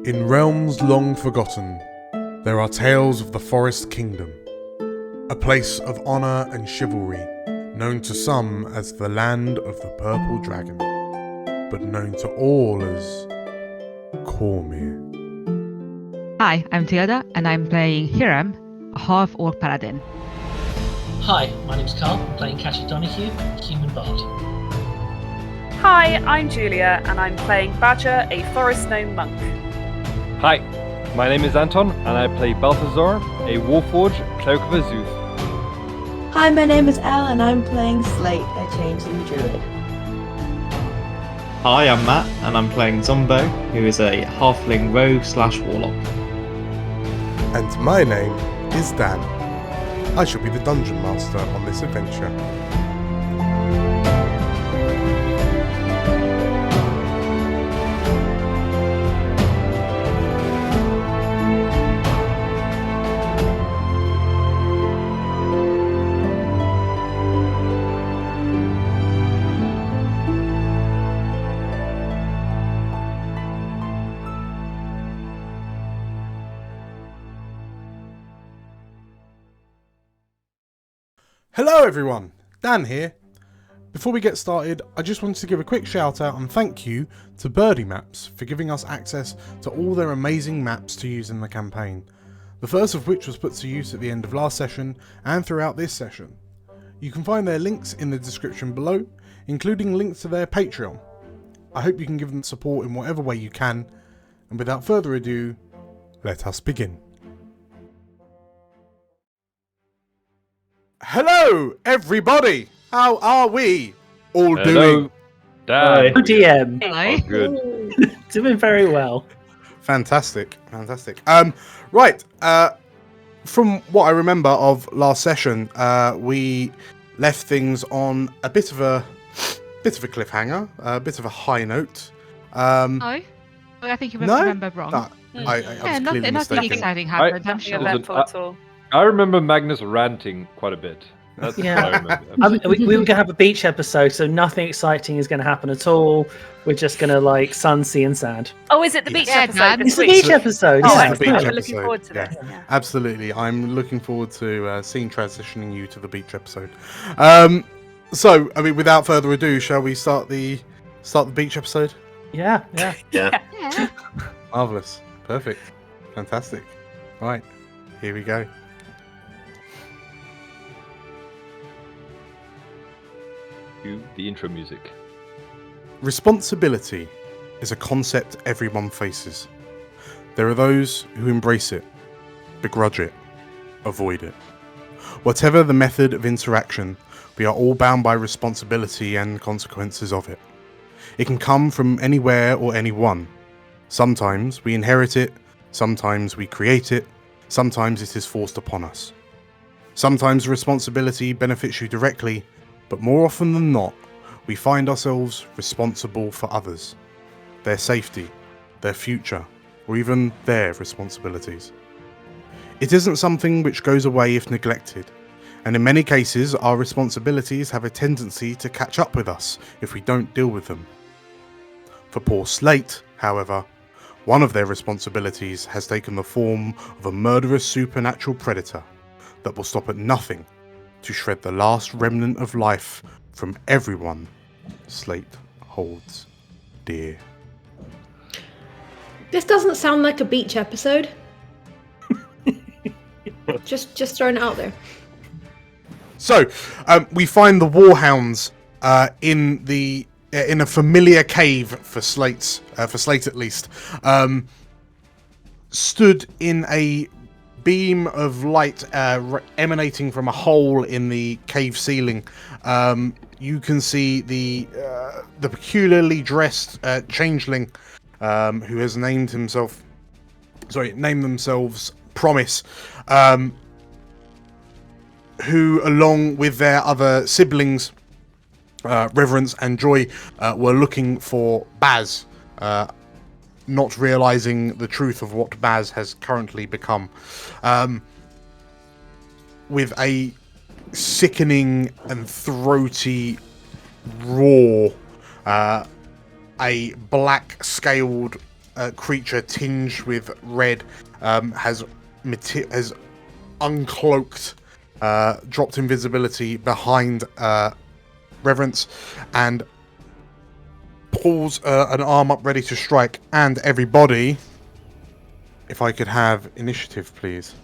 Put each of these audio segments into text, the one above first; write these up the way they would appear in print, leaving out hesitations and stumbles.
In realms long forgotten, there are tales of the Forest Kingdom, a place of honour and chivalry, known to some as the Land of the Purple Dragon, but known to all as Cormyr. Hi, I'm Theoda, and I'm playing Hiram, a half-orc paladin. Hi, my name's Carl. I'm playing Cassie Donahue, human bard. Hi, I'm Julia, and I'm playing Badger, a forest gnome monk. Hi, my name is Anton, and I play Balthazar, a Warforged Cloak of Azuth. Hi, my name is Elle, and I'm playing Slate, a changeling druid. Hi, I'm Matt, and I'm playing Zombo, who is a halfling rogue/warlock. And my name is Dan. I shall be the dungeon master on this adventure. Hello everyone, Dan here. Before we get started, I just wanted to give a quick shout out and thank you to Birdie Maps for giving us access to all their amazing maps to use in the campaign. The first of which was put to use at the end of last session and throughout this session. You can find their links in the description below, including links to their Patreon. I hope you can give them support in whatever way you can, and without further ado, let us begin. Hello, everybody! How are we all doing? Dan. Good DM. Hello. Oh, good. Doing very well. Fantastic. Right. From what I remember of last session, we left things on a bit of a cliffhanger, a bit of a high note. No? I think you remember wrong. No, I was clearly nothing mistaken. exciting happened, I'm Nothing sure. eventful at all. I remember Magnus ranting quite a bit. That's what I remember. We were going to have a beach episode, so nothing exciting is going to happen at all. We're just going to like sun, sea, and sand. Oh, is it the beach Yeah, episode Dan. this It's the week? beach episode. Oh, Yeah, It's the beach I'm episode. looking forward to this. Yeah. Yeah. Absolutely. I'm looking forward to seeing transitioning you to the beach episode. So, I mean, without further ado, shall we start the beach episode? yeah. Yeah. Marvellous. Perfect. Fantastic. Right. Here we go. Cue the intro music. Responsibility is a concept everyone faces. There are those who embrace it, begrudge it, avoid it. Whatever the method of interaction, we are all bound by responsibility and consequences of it. It can come from anywhere or anyone. Sometimes we inherit it, sometimes we create it, sometimes it is forced upon us. Sometimes responsibility benefits you directly, but more often than not, we find ourselves responsible for others, their safety, their future, or even their responsibilities. It isn't something which goes away if neglected, and in many cases our responsibilities have a tendency to catch up with us if we don't deal with them. For poor Slate, however, one of their responsibilities has taken the form of a murderous supernatural predator that will stop at nothing to shred the last remnant of life from everyone Slate holds dear. This doesn't sound like a beach episode. just throwing it out there. So, we find the Warhounds in a familiar cave for Slate at least, stood in a beam of light emanating from a hole in the cave ceiling. You can see the peculiarly dressed changeling who has named themselves Promise, who, along with their other siblings, Reverence and Joy, were looking for Baz, not realizing the truth of what Baz has currently become. With a sickening and throaty roar, a black scaled creature tinged with red has uncloaked, dropped invisibility behind Reverence, and pulls an arm up ready to strike. And everybody, if I could have initiative, please.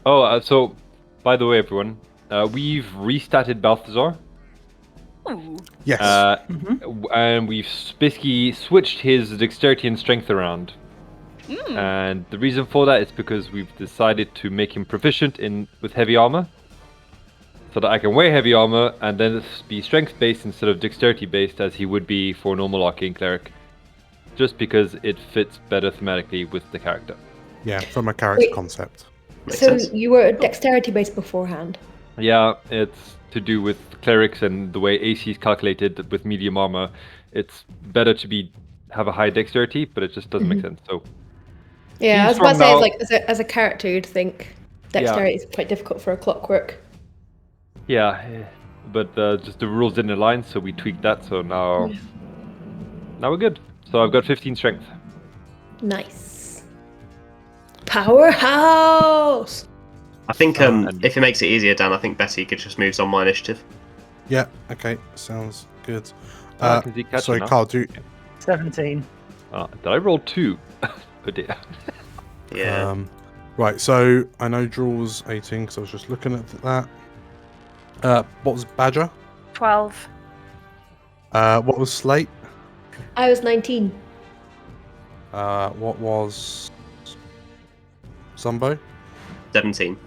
Oh, so by the way, everyone, we've restarted Balthazar. Ooh. Yes. And we've basically switched his dexterity and strength around. And the reason for that is because we've decided to make him proficient with heavy armor, so that I can wear heavy armor and then be strength based instead of dexterity based, as he would be for a normal arcane cleric, just because it fits better thematically with the character. Yeah, from a character Wait. concept. Makes So sense. you were dexterity based beforehand. Yeah, it's to do with clerics and the way AC is calculated with medium armor. It's better to have a high dexterity, but it just doesn't make sense. So Yeah, I He's was about to strong say, now. as a character, you'd think dexterity is quite difficult for a clockwork. yeah, but just the rules didn't align, so we tweaked that. So now we're good. So I've got 15 strength. Nice. Powerhouse! I think and- if it makes it easier, Dan, I think Betty could just move on my initiative. Yeah. Okay. Sounds good. I can see catching Sorry, now. Carl. Do 17. Did I roll 2? Oh dear. Yeah. right. So I know Draw's 18 because I was just looking at that. What was Badger? 12. What was Slate? I was 19. What was Zumbo? 17.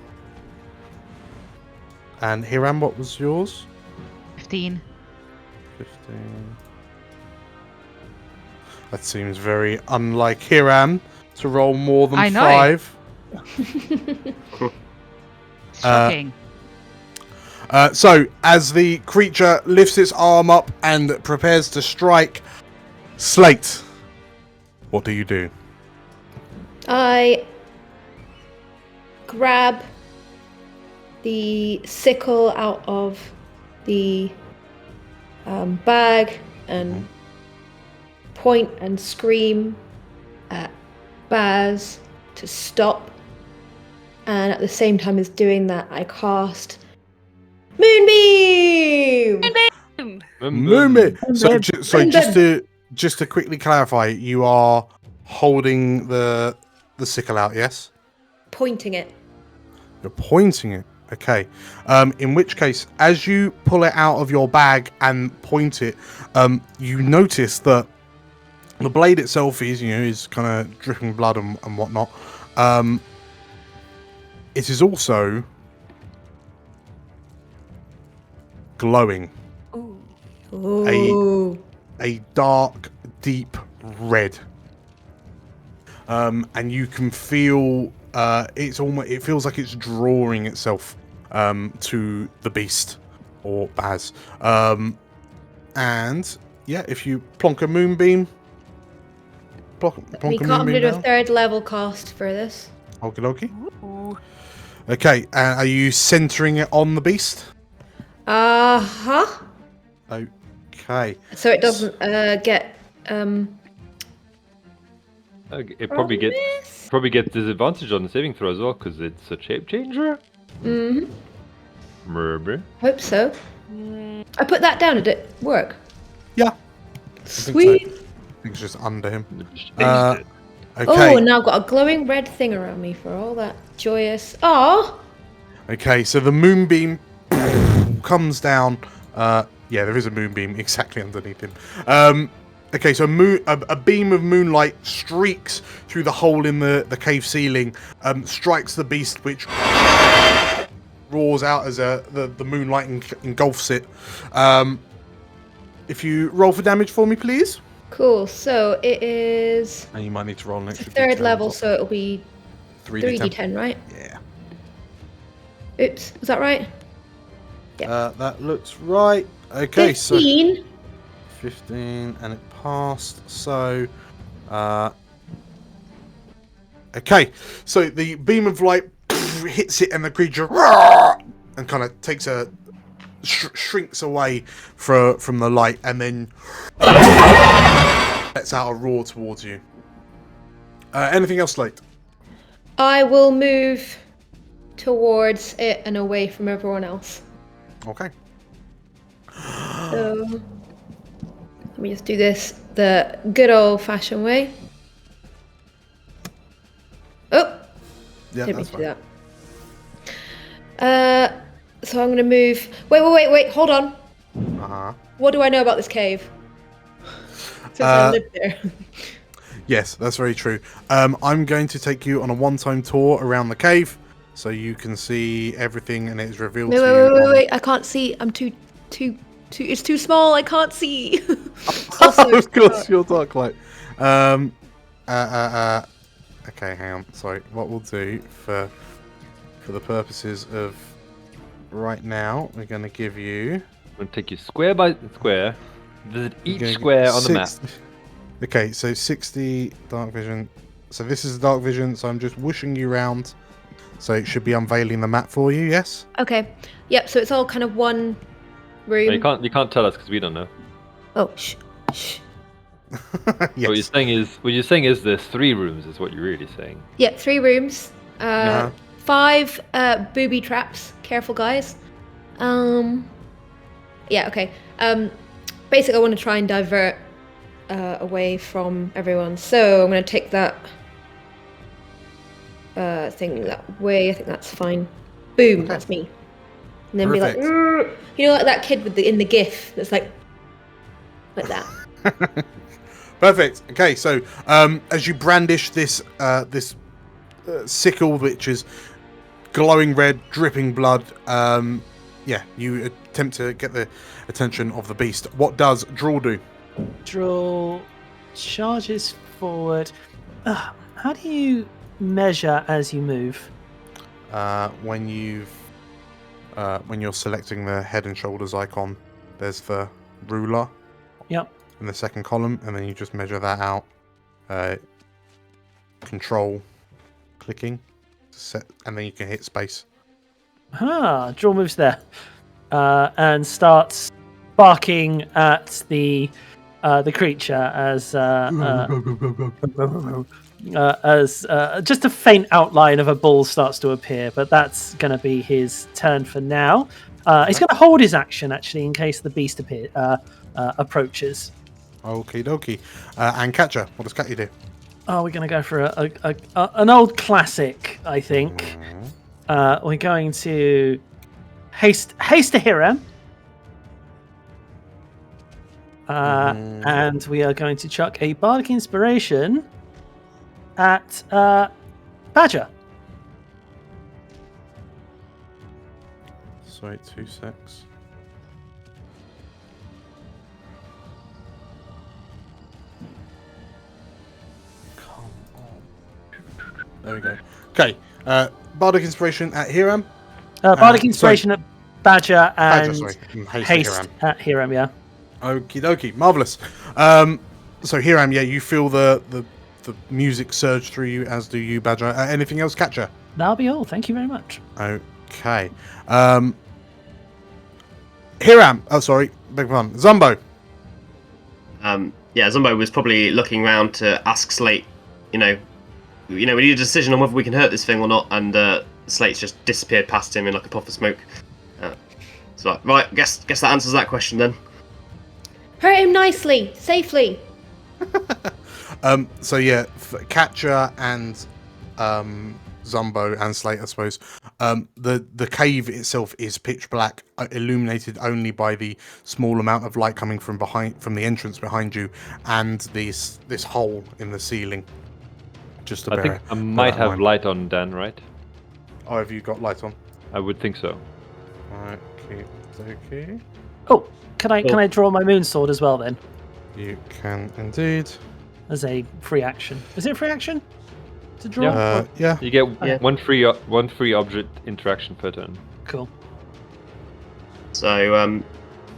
And Hiram, what was yours? 15. 15. That seems very unlike Hiram to roll more than I know. 5. Shocking. So, as the creature lifts its arm up and prepares to strike, Slate, what do you do? I grab the sickle out of the bag and point and scream at Baz to stop. And at the same time as doing that, I cast Moonbeam! Moonbeam. So, Moonbeam. just to quickly clarify, you are holding the sickle out, yes? Pointing it. You're pointing it. Okay. In which case, as you pull it out of your bag and point it, you notice that the blade itself is kind of dripping blood and whatnot. It is also glowing. Ooh. A dark, deep red. And you can feel it feels like it's drawing itself to the beast or Baz. And yeah, if you plonk a moonbeam, We can't do a third level cast for this. Okie dokie. Ooh. Okay, are you centering it on the beast? Uh-huh. Okay. So it doesn't get It probably gets disadvantage on the saving throw as well, because it's a shape changer. Maybe. Hope so. I put that down. Did it work? Yeah. Sweet. I think it's just under him. Uh, Okay. Oh, and now I've got a glowing red thing around me for all that joyous. Oh, Okay, so the moonbeam comes down. Yeah, there is a moonbeam exactly underneath him. Okay, so a beam of moonlight streaks through the hole in the cave ceiling, strikes the beast, which roars out as the moonlight engulfs it. If you roll for damage for me, please. cool. So it is And you might need to roll an it's a extra third D10 level, on top. so it'll be 3d10, right? Yeah. Oops, was that right? That looks right. Okay, 15. so 15, and it passed. So, okay, so the beam of light hits it, and the creature and kind of takes shrinks away from the light, and then lets out a roar towards you. Anything else, Slate? I will move towards it and away from everyone else. Okay. So let me just do this the good old-fashioned way. Oh, Yeah, didn't mean that's to fine. do that. So I'm gonna move. Wait! Hold on. Uh-huh. What do I know about this cave? Since I lived there. Yes, that's very true. I'm going to take you on a one-time tour around the cave, so you can see everything, and it's revealed to you. Wait! I can't see. I'm too. It's too small. I can't see. Also, Of course, your dark light. Okay, hang on. Sorry. What we'll do for the purposes of right now, we're going to give you. I'm going to take you square by square, visit we're each gonna square get on the map. Okay, so 60 dark vision. So this is dark vision. So I'm just whooshing you around. So it should be unveiling the map for you. Yes. okay. Yep. So it's all kind of one room. No, you can't tell us because we don't know. Oh, shh. Yes. What you're saying is there's 3 rooms, is what you're really saying. Yeah, 3 rooms. Uh-huh. 5 booby traps. Careful, guys. Yeah, okay. Basically, I want to try and divert away from everyone. So I'm going to take that thing that way. I think that's fine. Boom, Okay. that's me. And then Perfect. be like, "Rrr." You know, like that kid with in the GIF that's like that. Perfect. Okay, so as you brandish this sickle, which is glowing red, dripping blood, you attempt to get the attention of the beast. What does Drool do? Draw charges forward. How do you measure as you move? When you're selecting the head and shoulders icon, there's the ruler. Yep. In the second column, and then you just measure that out. Control, clicking, set, and then you can hit space. Draw moves there, and starts barking at the creature as just a faint outline of a bull starts to appear. But that's going to be his turn for now. He's going to hold his action actually in case the beast approaches. Okie dokie. And Catcher, what does Catcher do? Oh, we're going to go for an old classic, I think. We're going to haste to Hiram. And we are going to chuck a Bardic Inspiration at Badger. Sweet, 2 secs. Come on. There we go. Okay. Bardic Inspiration at Hiram. Bardic Inspiration at Badger and Badger, sorry. haste at Hiram, yeah. Okie dokie, marvelous. So Hiram, yeah, you feel the music surge through you, as do you, Badger. Anything else, Catcher? That'll be all. Thank you very much. Okay. Hiram. Oh, sorry, beg pardon. Zumbo. Yeah, Zumbo was probably looking around to ask Slate. We need a decision on whether we can hurt this thing or not, and Slate's just disappeared past him in like a puff of smoke. So right, guess that answers that question then. Hurt him nicely, safely. So yeah, Catcher and Zumbo and Slate, I suppose. The cave itself is pitch black, illuminated only by the small amount of light coming from the entrance behind you, and this hole in the ceiling. Just to I think I might have light on, Dan, right? Oh, have you got light on? I would think so. Okay. Oh, can I draw my moon sword as well then? You can indeed. As a free action. Is it a free action to draw? Yeah. You get one free object interaction per turn. Cool. So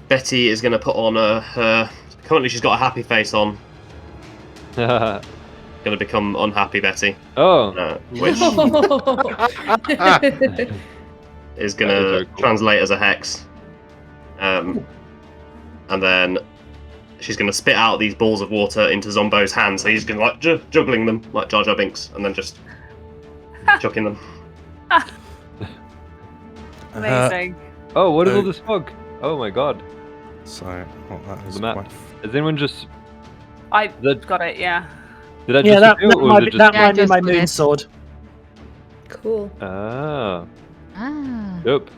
Betty is going to put on her. Currently, she's got a happy face on. Going to become unhappy Betty. Oh. Which is going to translate as a hex. And then she's going to spit out these balls of water into Zombo's hands. So he's going to like juggling them like Jar Jar Binks, and then just chucking them. Amazing. Oh, what is all this fog? Oh my god. So, that is The map. quite... Has anyone just... I That- got it, yeah. Did I Yeah, just that, do it, that or might was be, it just... that Yeah, might be just my do moon this. sword. Cool. Ah, Ah. dope.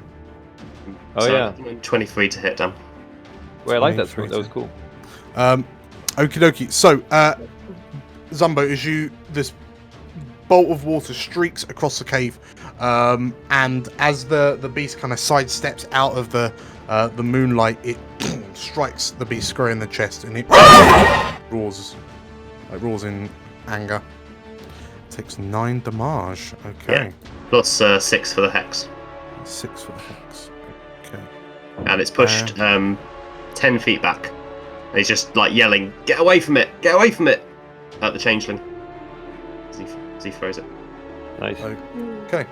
Oh So, yeah. 23 to hit, Dan. Well, I like that 23 sword. That was cool. Okie dokie. So, Zumbo, as this bolt of water streaks across the cave, and as the beast kind of sidesteps out of the moonlight, it strikes the beast square in the chest, and it roars in anger. Takes 9 damage. Okay, Yeah. Plus 6 for the hex. 6 for the hex. Okay. And it's pushed 10 feet back. And he's just like yelling, "Get away from it! Get away from it!" at the changeling. As he throws it. Nice. Okay.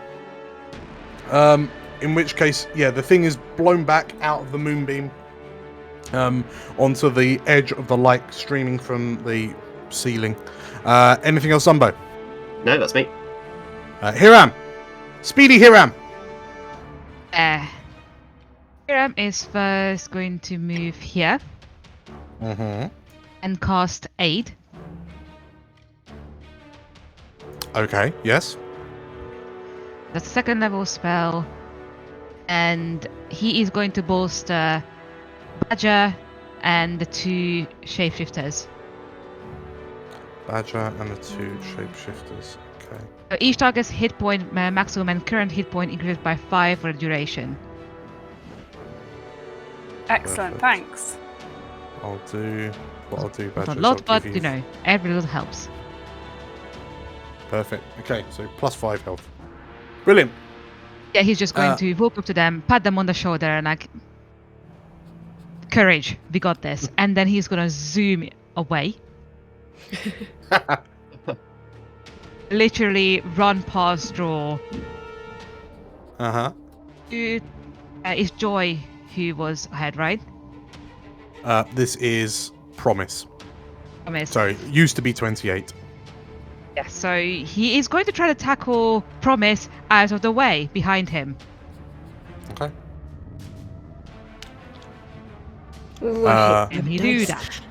In which case, yeah, the thing is blown back out of the moonbeam onto the edge of the light streaming from the ceiling. Anything else, Zumbo? No, that's me. Hiram! Speedy Hiram! Hiram is first going to move here Mm-hmm. and cast Aid. Okay, yes. That's a second level spell. And he is going to bolster Badger and the 2 shapeshifters. Badger and the 2 shapeshifters. Okay. So each target's hit point maximum and current hit point increased by 5 for the duration. Excellent, Perfect. thanks. I'll do Not Badger. a lot, but you know, every little helps. Perfect. Okay, so plus 5 health. Brilliant. Yeah, he's just going to walk up to them, pat them on the shoulder, and like, courage, we got this. And then he's gonna zoom away. Literally run past Draw. Uh-huh. It's Joy who was ahead, right? This is Promise. Promise. Sorry, used to be 28. Yeah, so he is going to try to tackle Promise out of the way behind him. Okay. Right. And he Nice. do that.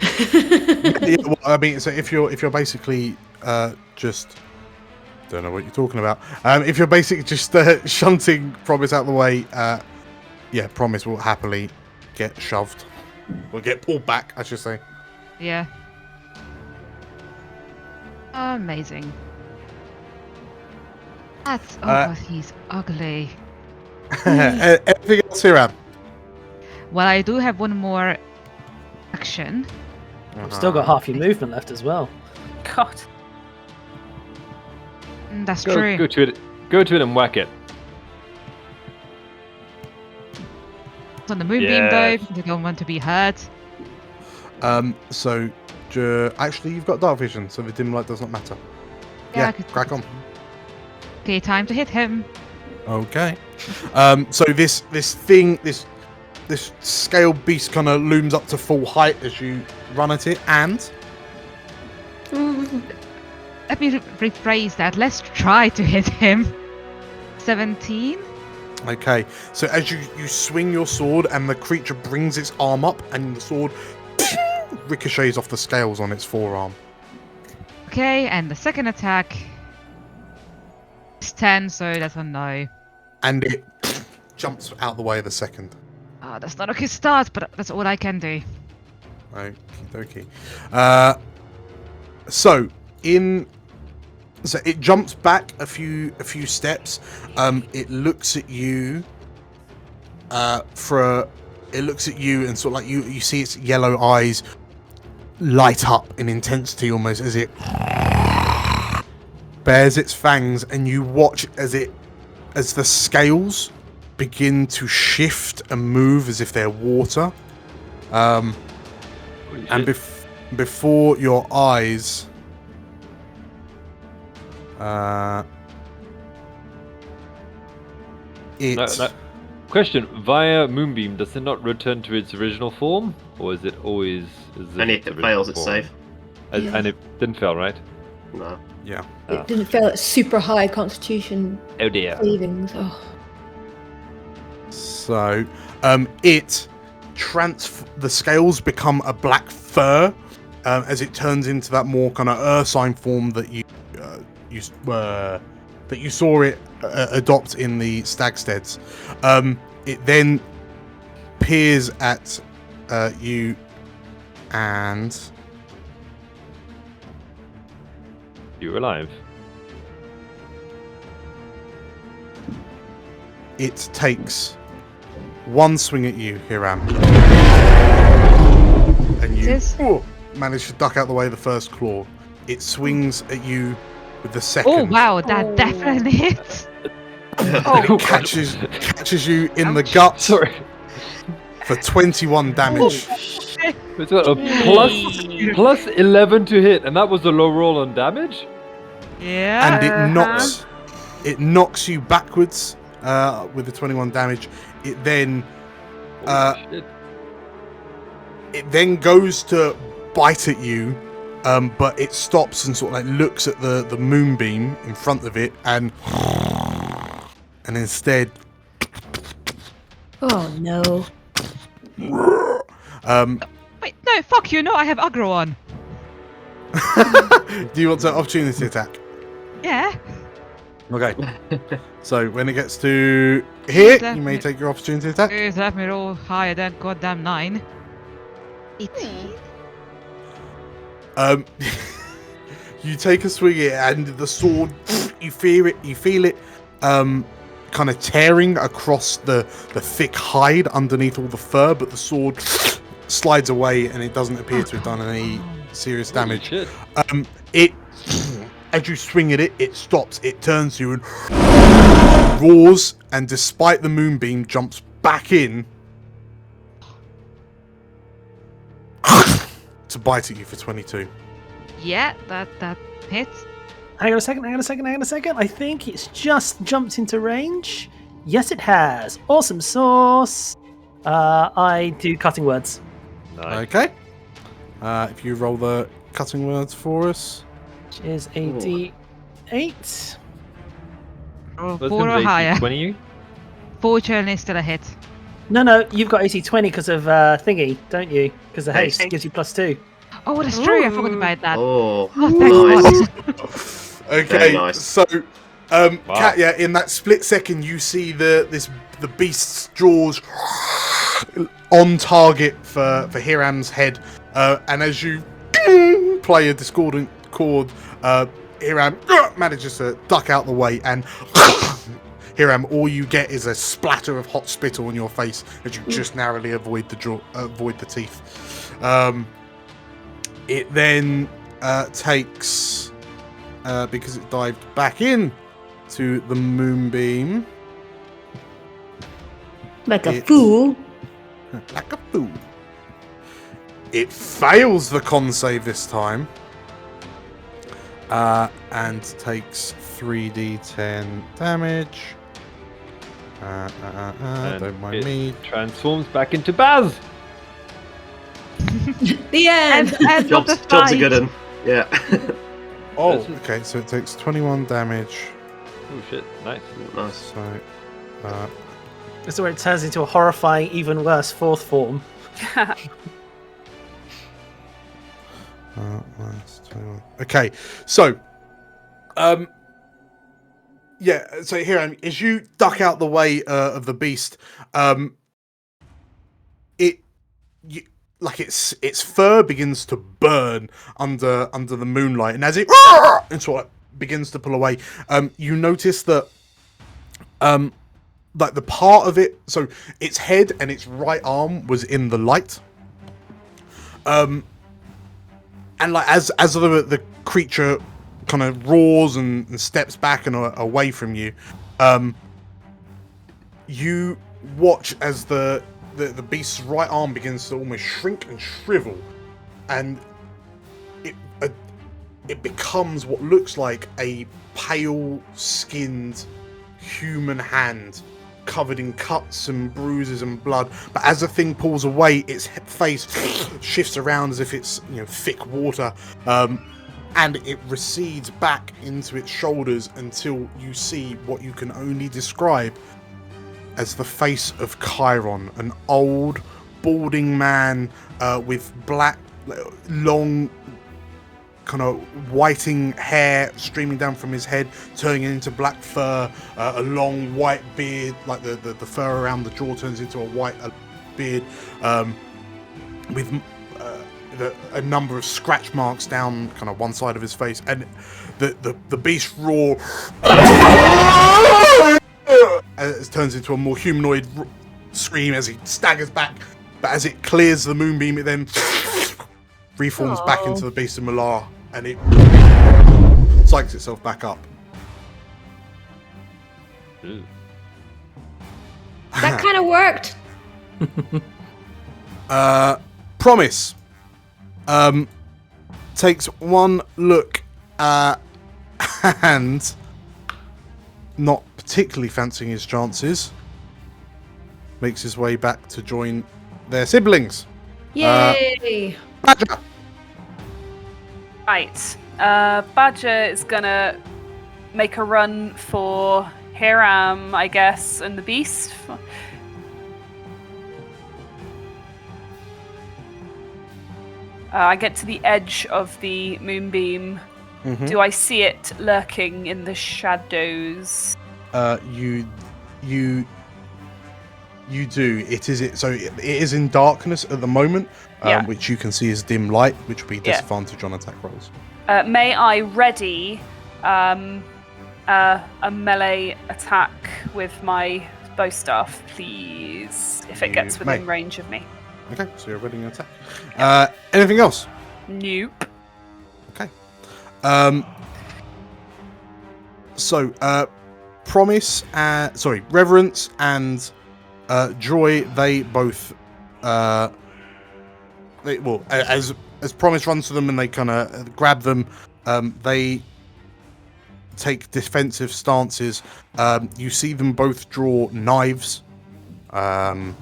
Yeah, well, I mean, so if you're basically just don't know what you're talking about. If you're basically just shunting Promise out of the way, yeah, Promise will happily get shoved or get pulled back, I should say. Yeah. Amazing. That's but he's ugly. Anything else, Hiram? Well, I do have one more action. You've still got half your movement left as well. God. That's Go true. to it. Go to it and whack it. It's on the moonbeam Yes. though. They don't want to be hurt. So actually, you've got dark vision, so the dim light does not matter. Yeah, Yeah, I could- crack on. Okay, time to hit him. Okay. So this scale beast kind of looms up to full height as you run at it, and Let me rephrase that. Let's try to hit him. 17. okay. So as you swing your sword, and the creature brings its arm up, and the sword ricochets off the scales on its forearm. Okay, and the second attack is 10, so that's a no. And it jumps out the way of the second. Oh, that's not a good start, but that's all I can do. Okie dokie. So it jumps back a few steps. It looks at you. It looks at you and sort of like you see its yellow eyes light up in intensity, almost as it bares its fangs, and you watch as the scales begin to shift and move as if they're water. Holy And shit. before your eyes, it No, Question: via Moonbeam, does it not return to its original form, or is it always? And if it fails, it's safe. And it didn't fail, right? No. Yeah. It didn't fail at super high constitution Oh dear. savings. Oh. So, the scales become a black fur as it turns into that more kind of ursine form that you saw it adopt in the Stagsteads. It then peers at you, and You're alive. it takes one swing at you, Hiram. And you manage to duck out the way of the first claw. It swings at you with the second. Oh wow, that definitely hits. And it catches you in the gut for 21 damage. It's got a plus 11 to hit, and that was a low roll on damage. Yeah. And it knocks you backwards with the 21 damage. It then goes to bite at you, but it stops and sort of like looks at the moonbeam in front of it, and instead Oh no. Wait, no, fuck you. No, I have aggro on. do you want to opportunity attack? Yeah. Okay. So when it gets to here, you may take your opportunity attack. Please let me roll higher than goddamn 9. 18. You take a swing at it, and the sword, you feel it, kind of tearing across the thick hide underneath all the fur, but the sword slides away, and it doesn't appear to have done any serious damage. As you swing at it, it stops. It turns to you and roars, and despite the moonbeam, jumps back in to bite at you for 22. Yeah, that hits. Hang on a second. I think it's just jumped into range. Yes, it has. Awesome sauce. I do cutting words. Nice. Okay. If you roll the cutting words for us. Which is a D8. Roll That's 4 gonna or be higher. 20 you? Fortunately, still a hit. No, you've got AC 20 because of thingy, don't you? Because the haste Okay. gives you +2. Oh, that's true. I forgot about that. Oh, Oh, thank nice. God. Okay. Very nice. So, Katya, in that split second, you see the beast's jaws on target for Hiram's head, and as you play a discordant chord, Hiram manages to duck out the way, and Hiram, all you get is a splatter of hot spittle on your face as you just narrowly avoid the teeth. It then takes, because it dived back in to the moonbeam. Like a fool. Like a fool. It fails the con save this time. And takes 3d10 damage. Don't mind it me. Transforms back into Baz. The end. And Job's a good one. Yeah. Oh, okay, so it takes 21 damage. Oh shit, nice. Nice. So, This is where it turns into a horrifying, even worse fourth form. minus 21. Okay, so, yeah, so here, as you duck out the way of the beast, its fur begins to burn under the moonlight, and as it and sort of begins to pull away, you notice that like the part of it, so its head and its right arm was in the light, and like as the creature kind of roars and steps back and away from you, you watch as the beast's right arm begins to almost shrink and shrivel, and it becomes what looks like a pale-skinned human hand covered in cuts and bruises and blood. But as the thing pulls away, its face shifts around as if it's thick water, and it recedes back into its shoulders until you see what you can only describe as the face of Chiron, an old, balding man with black, long, kind of whiting hair streaming down from his head, turning into black fur, a long white beard, like the fur around the jaw turns into a white beard, with a number of scratch marks down kind of one side of his face, and the beast roar as it turns into a more humanoid scream as he staggers back, but as it clears the moonbeam, it then reforms back into the beast of Malar, and it psychs itself back up. That kind of worked. Promise takes one look and, not particularly fancying his chances, makes his way back to join their siblings. Yay! Badger. Right. Badger is gonna make a run for Hiram, I guess, and the beast. I get to the edge of the moonbeam. Mm-hmm. Do I see it lurking in the shadows? You do. It is in darkness at the moment, which you can see as dim light, which will be disadvantage on attack rolls. May I ready a melee attack with my bow staff, please? If it gets within range of me. Okay, so you're ready to attack. Anything else? Nope. Okay. Promise, Reverence and Joy, they both, as Promise runs to them and they kind of grab them, they take defensive stances. You see them both draw knives, and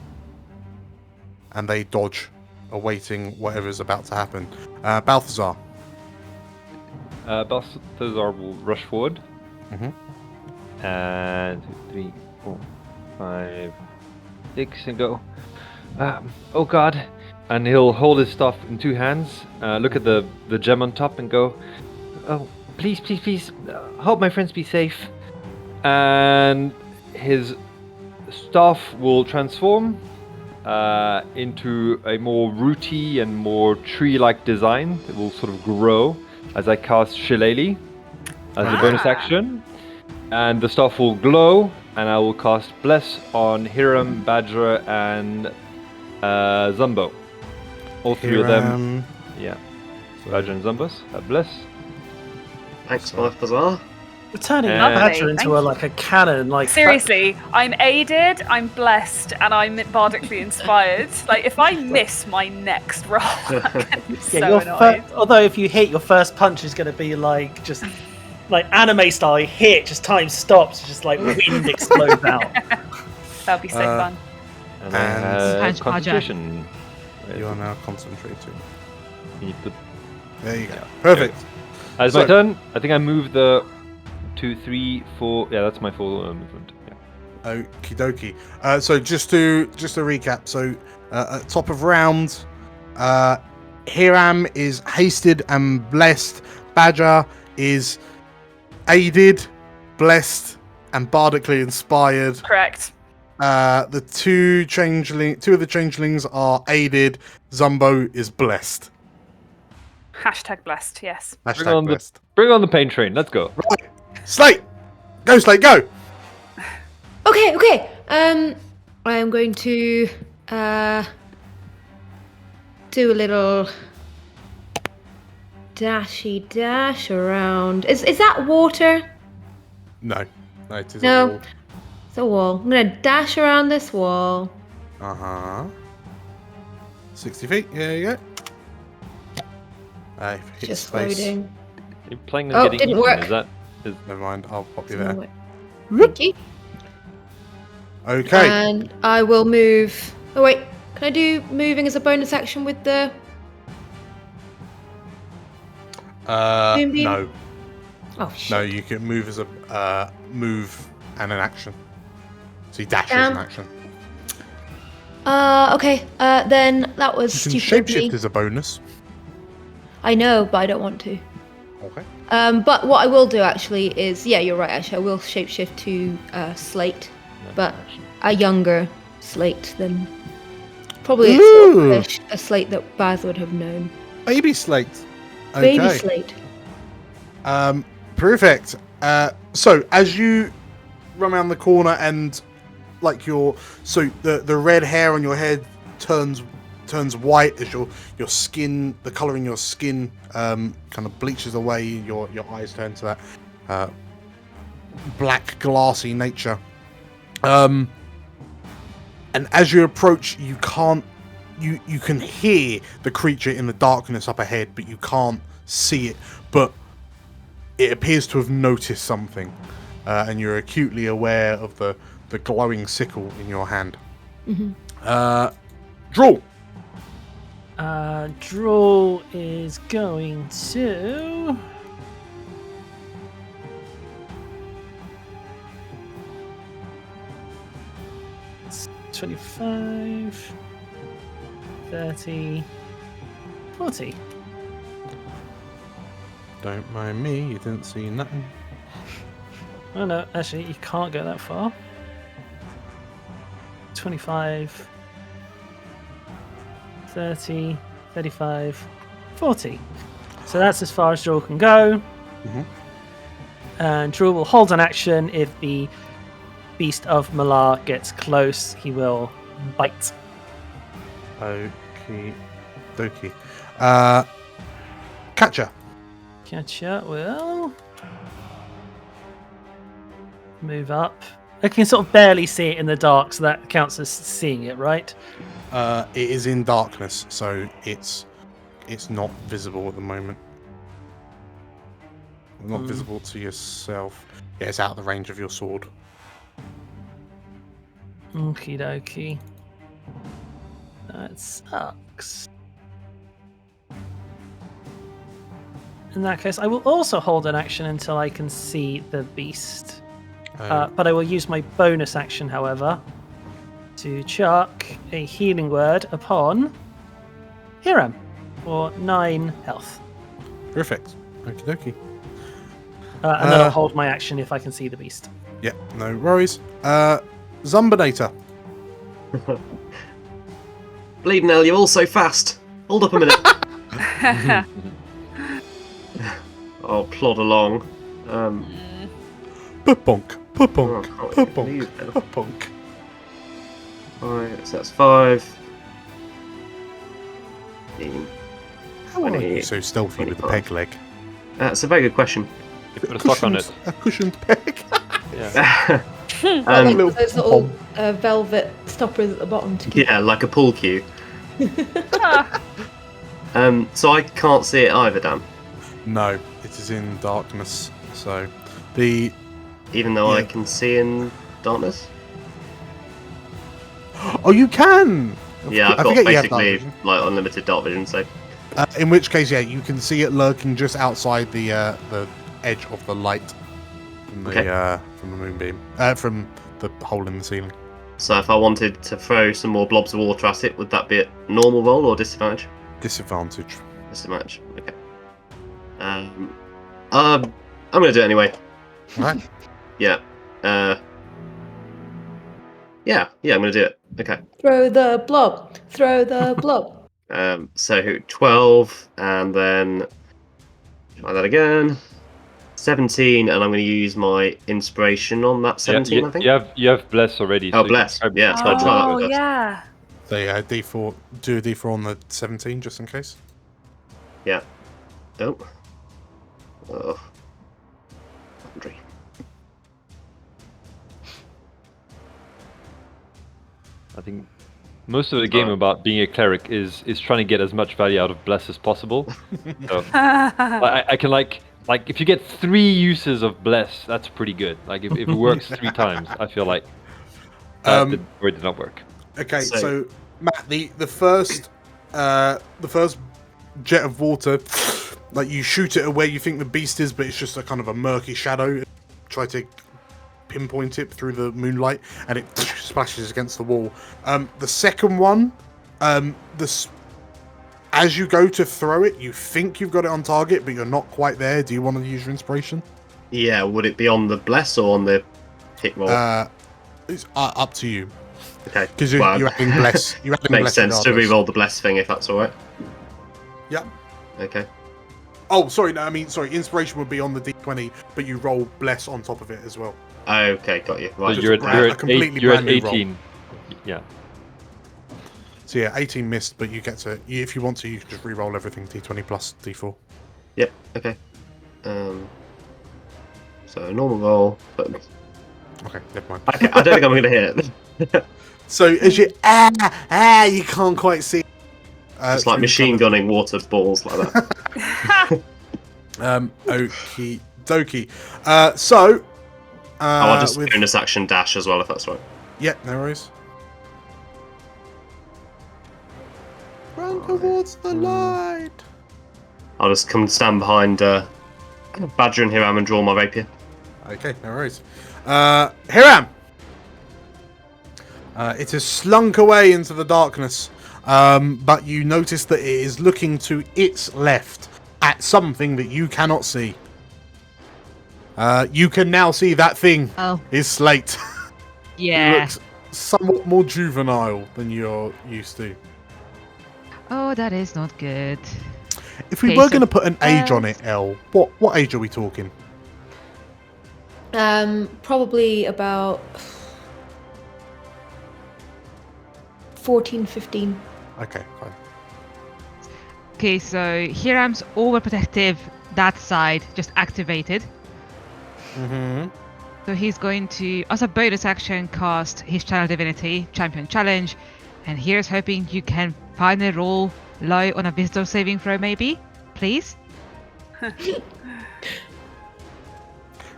they dodge, awaiting whatever's about to happen. Balthazar. Balthazar will rush forward. Mm-hmm. And 2, 3, 4, 5, 6, and go. Oh God! And he'll hold his staff in two hands. Look at the gem on top and go. Oh, please, please, please! Help my friends be safe. And his staff will transform into a more rooty and more tree-like design. It will sort of grow as I cast Shillelagh as a bonus action. And the staff will glow, and I will cast Bless on Hiram, Badger, and Zumbo. All three of them. Yeah. Badger and Zumbos have Bless. Thanks, Balthazar. We're turning Lovely, Badger into a cannon. Seriously, I'm aided, I'm blessed, and I'm bardically inspired. If I miss my next roll, I'm gonna be so annoyed. Although if you hit, your first punch is going to be just anime style. You hit, just time stops, just wind explodes out. That'll be so fun. And I have concentration. You are now concentrating. There you go. Perfect. As my turn, I think I moved the 2, 3, 4. Yeah, that's my full movement. Yeah. Okie dokie. So just to recap. So at top of round, Hiram is hasted and blessed. Badger is aided, blessed, and bardically inspired. Correct. The two of the changelings are aided. Zumbo is blessed. Hashtag blessed. Yes. Hashtag blessed. Bring on the pain train. Let's go. Right. Slate, go Slate, go. Okay. I am going to do a little dashy dash around. Is that water? No, it isn't. No, it's a wall. I'm gonna dash around this wall. 60 feet. There you go. Just space. loading. You're playing and getting didn't eaten. work. Never mind. I'll pop you there. Thank you. Okay. And I will move. Oh wait, can I do moving as a bonus action with the? Moonbeam? No. Oh shit. No, you can move as a move and an action. So you dash as Damn. an action. Okay. Then that was You can stupid of shapeshift me. as a bonus. I know, but I don't want to. Okay. But what I will do actually is, yeah, you're right. Actually, I will shapeshift to Slate, but a younger Slate than probably Ooh. a Slate that Baz would have known. Baby Slate. Okay. Baby Slate. Perfect. So as you run around the corner and like the red hair on your head turns white as your skin, the color in your skin kind of bleaches away. Your eyes turn to that black glassy nature. And as you approach, you can hear the creature in the darkness up ahead, but you can't see it. But it appears to have noticed something, and you're acutely aware of the glowing sickle in your hand. Draw. Draw is going to. It's 25, 30, 40. Don't mind me, you didn't see nothing. Oh no, actually, you can't go that far. 25, 30, 35, 40. So that's as far as Draw can go. And Draw will hold an action. If the Beast of Malar gets close, he will bite. Okie dokie. Catcher. Catcher will move up. I can sort of barely see it in the dark, so that counts as seeing it, right? It is in darkness, so it's not visible at the moment. Not visible to yourself. Yeah, it's out of the range of your sword. Okie dokie. That sucks. In that case, I will also hold an action until I can see the beast. But I will use my bonus action, however, to chuck a healing word upon Hiram for 9 health. Perfect. Okie dokie. And then I'll hold my action if I can see the beast. Yeah, no worries. Zumbinator. Bleeding hell, you're all so fast. Hold up a minute. I'll plod along. Pupunk. Pupunk. Oh, Pupunk. Pupunk. Alright, so that's 5. 15. How are you so stealthy with the 25. peg leg? That's a very good question. You put a sock on it. A cushioned peg. Yeah. Like those little velvet stoppers at the bottom to keep. Yeah, like a pool cue. So I can't see it either, Dan. No, it is in darkness. So Even though I Yeah. can see in darkness? Oh, you can. Yeah, I've I got forget you have dark basically vision. like unlimited dark vision, so In which case, yeah, you can see it lurking just outside the edge of the light from the from the moonbeam, from the hole in the ceiling. So if I wanted to throw some more blobs of water at it, would that be a normal roll or disadvantage? Disadvantage. Disadvantage. Okay. I'm gonna do it anyway. Right. Yeah. Yeah, I'm gonna do it. Okay. Throw the blob. Throw the blob. So 12, and then try that again. 17, and I'm going to use my inspiration on that 17. I think. You have bless already. Oh, so bless. you can- Yeah, so I'll try that Oh, with that. yeah. So yeah, D4. Do a D4 on the 17 just in case. Yeah. Oh. Oh. Laundry. I think most of the game about being a cleric is trying to get as much value out of bless as possible. So I can like if you get 3 uses of bless, that's pretty good. Like if it works 3 times, I feel like. did not work. Okay, so Matt, the first jet of water, like you shoot it at where you think the beast is, but it's just a kind of a murky shadow. Try to pinpoint it through the moonlight, and it splashes against the wall. The second one, as you go to throw it, you think you've got it on target, but you're not quite there. Do you want to use your inspiration? Yeah, would it be on the bless or on the hit roll? It's up to you. Okay. Because you're adding bless. You're adding Makes bless sense to regardless. re-roll the bless thing if that's alright. Yep. Okay. Oh, sorry. No, I mean, sorry. Inspiration would be on the d20, but you roll bless on top of it as well. Okay, got you. Right. So Just you're a at completely you're at brand new roll. 18. Yeah. So yeah, 18 missed, but you get to. If you want to, you can just re-roll everything d20 plus d4. Yep. Okay. So normal roll, but Okay, never mind. okay, I don't think I'm going to hit it. So as you you can't quite see. It's like machine gunning water balls like that. Okie dokie. So. I'll just bonus action dash as well if that's right. Yeah, no worries. Run towards the light. I'll just come stand behind Badger and Hiram and draw my rapier. Okay, no worries. Hiram! It has slunk away into the darkness, but you notice that it is looking to its left at something that you cannot see. You can now see that thing is Slate. Yeah. He looks somewhat more juvenile than you're used to. Oh, that is not good. If we Okay, were so going to put an age on it, Elle, what age are we talking? Probably about 14, 15. Okay, fine. Okay, so Hiram's overprotective that side just activated. Mm-hmm. So he's going to, as a bonus action, cast his Channel Divinity, Champion Challenge, and here's hoping you can finally roll low on a Wisdom saving throw, maybe? Please?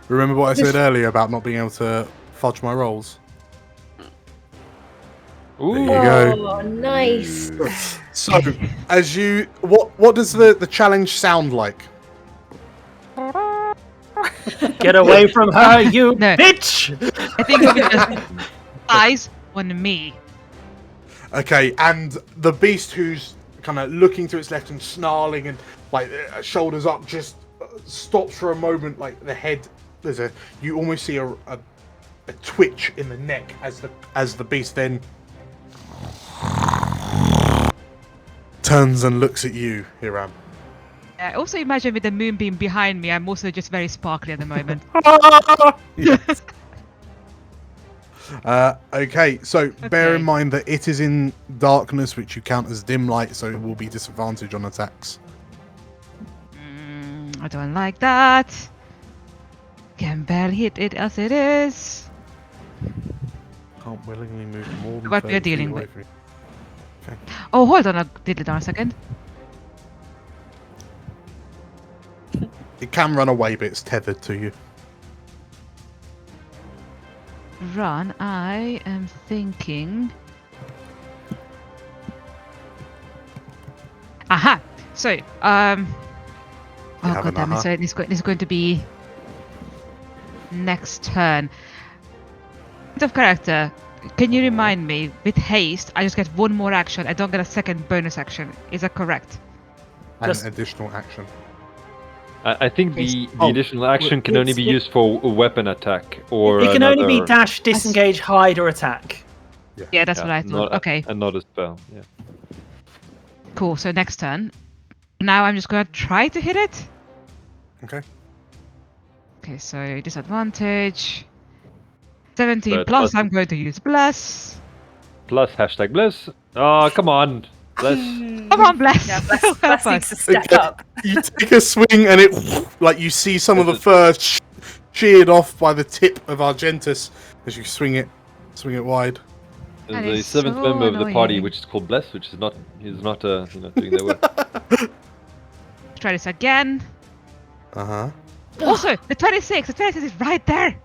Remember what I said earlier about not being able to fudge my rolls? Ooh. There you go. Oh, nice. So, as you, what does the challenge sound like? Get away from her, you No. bitch! I think it would be just eyes on me. Okay, and the beast who's kind of looking to its left and snarling and like shoulders up just stops for a moment. Like the head, you almost see a twitch in the neck as the beast then turns and looks at you, Hiram. Also imagine with the moonbeam behind me, I'm also just very sparkly at the moment. Yes. Okay, so bear in mind that it is in darkness, which you count as dim light, so it will be disadvantage on attacks. I don't like that. Can barely hit it as it is. Can't willingly move more than What we are 30 feet dealing away with. from you. Okay. Oh, hold on a diddly-darn second. It can run away, but it's tethered to you. Run, I am thinking... Aha! So, oh have god an damn it, aha? so this is going to be... next turn. Point of character, can you remind me, with haste, I just get one more action, I don't get a second bonus action. Is that correct? An Just- additional action. I think the Oh, additional action can only be used for a weapon attack or It can only be another- dash, disengage, hide, or attack. Yeah, that's yeah, what I thought. not- Okay, And not a spell, yeah. cool. So next turn. Now I'm just going to try to hit it. Okay. Okay, so disadvantage. 17 But plus, plus- I'm going to use bless. Plus hashtag bless. Oh, come on. Bless. Come on, bless. Yeah, Help Bless needs us. to step Okay. up. You take a swing and it, like you see some of the fur sheared off by the tip of Argentus as you swing it wide. That There's a is seventh so member of the party, annoying. which is called Bless, which is not, he's not doing their work. Try this again. Uh-huh. Also, the 26 is right there.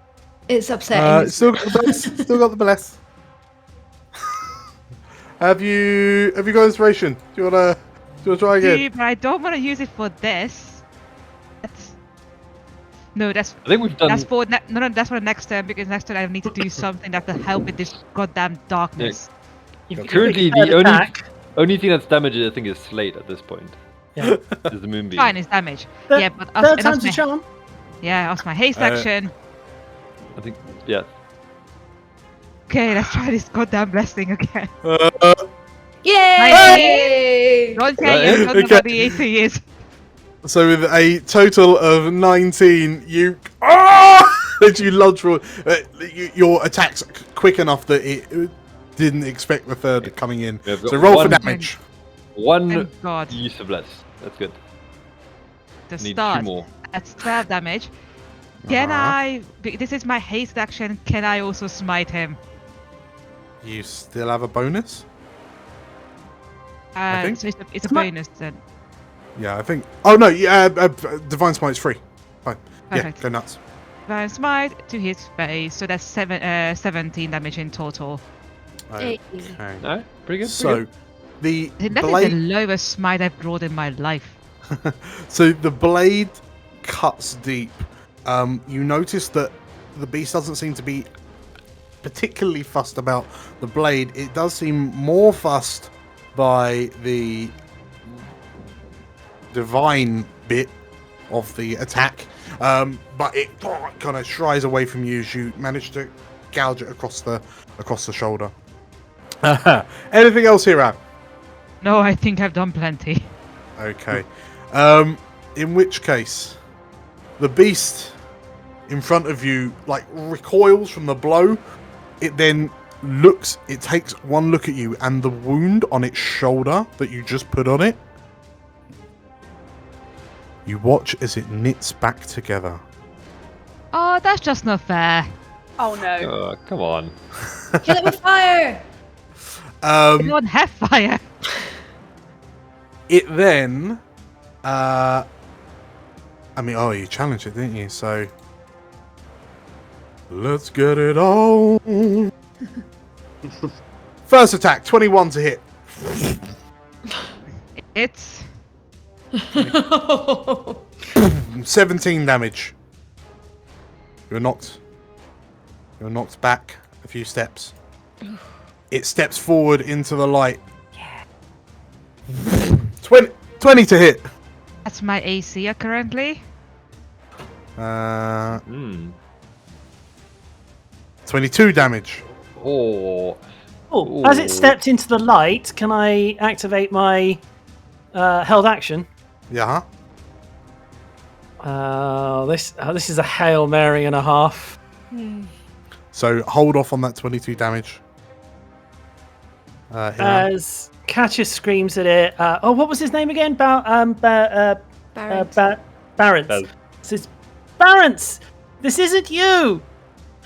It's upsetting. Still got the bless. Still got the bless. Have you got inspiration? Do you wanna try again? But I don't want to use it for this. That's I think we've done. that's for that's for the next turn, because next turn I need to do something that will help with this goddamn darkness. Currently, the only thing that's damaged, I think, is Slate at this point. Yeah. Is the moonbeam. Fine, it's damage. Third- Yeah, but Third time's a charm. Yeah, that's my haste action. I think, yeah. Okay, let's try this goddamn blessing again. Yay! Don't care, you don't know what the AC is. So with a total of 19, you you lunge forward. Your attack's quick enough that it didn't expect the third coming in. Yeah, So roll for damage. One Thank God. use of less. That's good. To Need start, 2 more. that's 12 damage. Can I? This is my haste action. Can I also smite him? You still have a bonus? I think. So it's a bonus then. Yeah, I think. Oh no, yeah, Divine Smite's free. Fine. Perfect. Yeah, go nuts. Divine smite to his face. So that's 17 damage in total. Okay. No, pretty good. So the That is the blade. lowest smite I've brought in my life. So the blade cuts deep. You notice that the beast doesn't seem to be particularly fussed about the blade. It does seem more fussed by the divine bit of the attack, but it kind of shies away from you as you manage to gouge it across the shoulder. Anything else here, Ab? No, I think I've done plenty. Okay. In which case, the beast in front of you like recoils from the blow. It then it takes one look at you, and the wound on its shoulder that you just put on it, you watch as it knits back together. Oh, that's just not fair. Oh no. Come on. Kill it with fire! I don't have fire. It then, you challenged it, didn't you? So, let's get it on. First attack, 21 to hit. It's 17 damage. You're knocked back a few steps. It steps forward into the light. 20 to hit. that's my AC currently. 22 damage. Oh. Oh, as it stepped into the light, can I activate my held action? Yeah. This is a Hail Mary and a half. So hold off on that 22 damage. As Catcher screams at it, what was his name again? Barrence. Says, Barrence, this isn't you.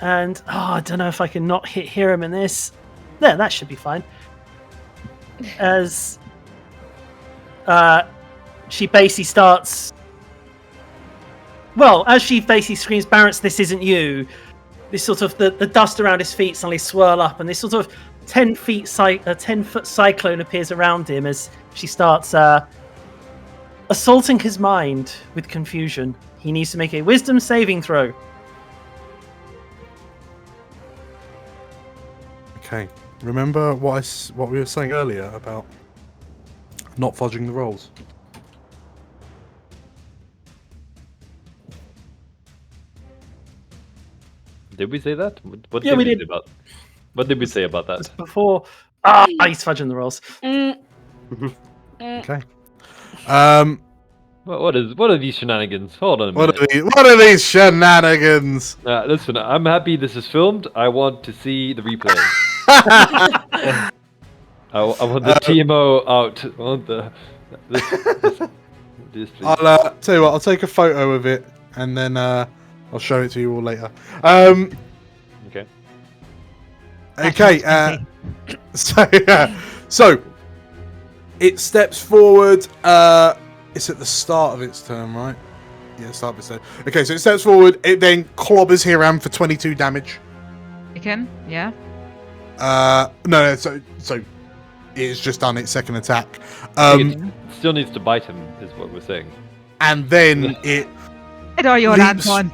And I don't know if I can not hear him in this. There, that should be fine. As she basically starts. Well, as she basically screams, Barrence, this isn't you. This sort of the dust around his feet suddenly swirl up, and this sort of 10-foot cyclone appears around him as she starts assaulting his mind with confusion. He needs to make a wisdom saving throw. Okay. Remember what we were saying earlier about not fudging the rolls? Did we say that? What Yeah, did we we did. say about? What did we say about that? Before, he's fudging the rolls. Okay. What are these shenanigans? Hold on a minute. What are these shenanigans? Listen, I'm happy this is filmed. I want to see the replay. I want the TMO out. I want this please. I'll tell you what. I'll take a photo of it and then I'll show it to you all later. Okay. Okay. So it steps forward. It's at the start of its turn, right? Yeah, start of its turn. Okay, so it steps forward. It then clobbers Hiram for 22 damage. You can, yeah. No. So it's just done its second attack. It still needs to bite him, is what we're saying. And then it Where are your leaps- Anton?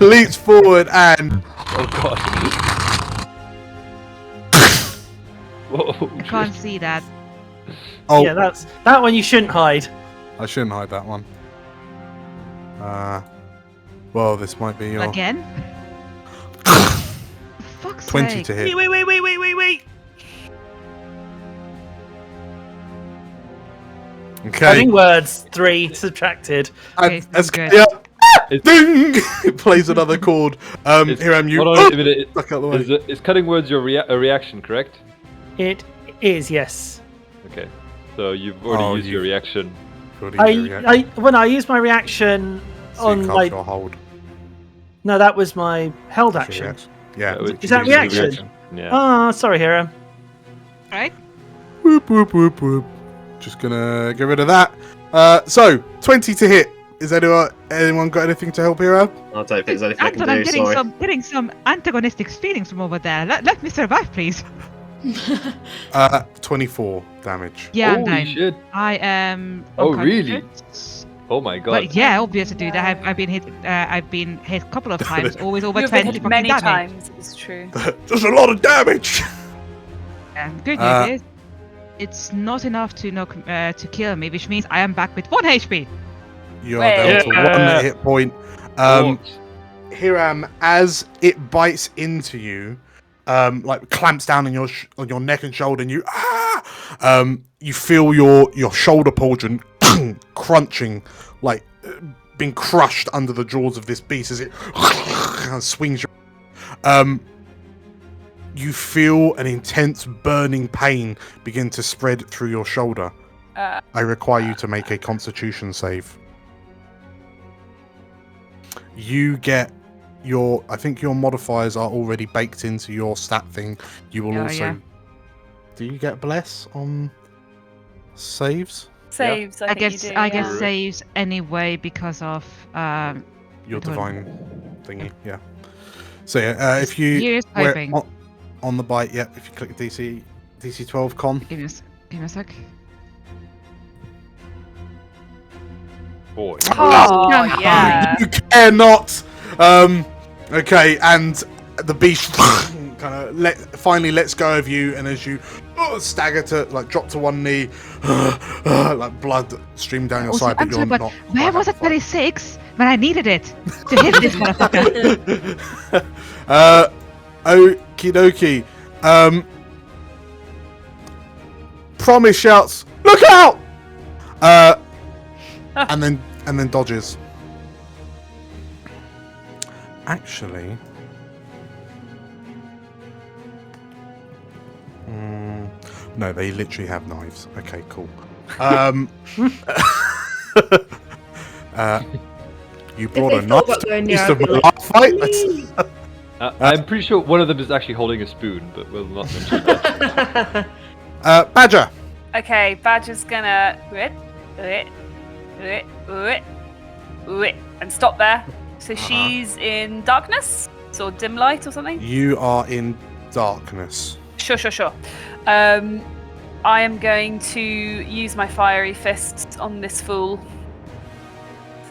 leaps forward and Oh god. Whoa. I can't see that. Yeah, that's that one you shouldn't hide. I shouldn't hide that one. Well, this might be your Again? For fuck's 20 sake. to hit. Wait. Okay. Cutting words, 3 subtracted. Okay, And as good. ding! It plays another chord. Hiram, you Hold on a minute. stuck out the way. Is cutting words your a reaction, correct? It is, yes. Okay. So you've already used your reaction. When I use my reaction So you on cast like your hold. no, that was my held Your action. reaction. Yeah. Is that reaction? Yeah. Oh, sorry, Hero. Right? Whoop, whoop, whoop, whoop. Just gonna get rid of that. So 20 to hit. Is anyone got anything to help Hero? I don't think there's anything I Anton, can I'm do. Sorry. getting some antagonistic feelings from over there. Let me survive, please. 24 damage. Yeah, I'm Holy down. shit. I am. Oh, unconscious. really? Oh my god. Well, yeah, obviously, dude. I've been hit. I've been hit a couple of times. Always over You've been 20 hit fucking many damage. times. It's true. There's a lot of damage. And good news is, it's not enough to kill me, which means I am back with 1 HP. You are down to Yeah. 1 hit point. Hiram, as it bites into you, like clamps down on your neck and shoulder, and you feel your shoulder pauldron crunching, like being crushed under the jaws of this beast as it swings you. You feel an intense burning pain begin to spread through your shoulder. I require you to make a Constitution save. You get I think your modifiers are already baked into your stat thing. You will also. Yeah. Do you get bless on saves? Saves. I think you do, I guess yeah. saves anyway because of Your Don't- divine thingy, yeah. So yeah, if you Here's where- hoping. on the bite, yep. If you click DC 12 con, Give me a sec. Boy. Oh, Come yeah. you care not. Okay, and the beast kind of finally lets go of you, and as you stagger to drop to one knee, like blood stream down your Also, side, but I'm you're sorry, but not. where was it 36 when I needed it to hit this motherfucker? Okie dokie. Promise shouts, "Look out!" and then dodges. Actually, no, they literally have knives. Okay, cool. You brought a they knife thought about to going the near, east I'd of be my like, last fight. I'm pretty sure one of them is actually holding a spoon, but we'll not mention that. Badger. Okay, Badger's gonna and stop there. So she's in darkness, or dim light, or something. You are in darkness. Sure. I am going to use my fiery fist on this fool.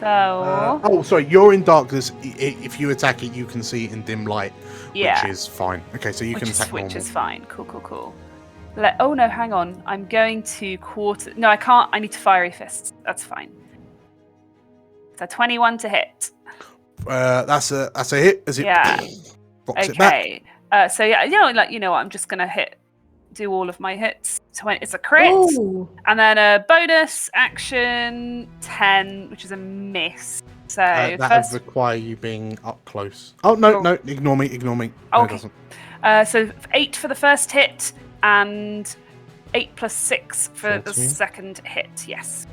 So Oh, sorry. You're in darkness. If you attack it, you can see it in dim light, yeah, which is fine. Okay, so you can attack normal. which is fine. Cool. Oh no, hang on. I'm going to quarter. No, I can't. I need to fiery fist. That's fine. So 21 to hit. That's a hit. As it rocks it back. Okay. So yeah, I'm just gonna do all of my hits. So it's a crit, Ooh. and then a bonus action 10, which is a miss. So That first, would require you being up close. Oh no, ignore me. No, Okay. it doesn't. so 8 for the first hit, and 8 plus 6 for the 14. second hit. Yes.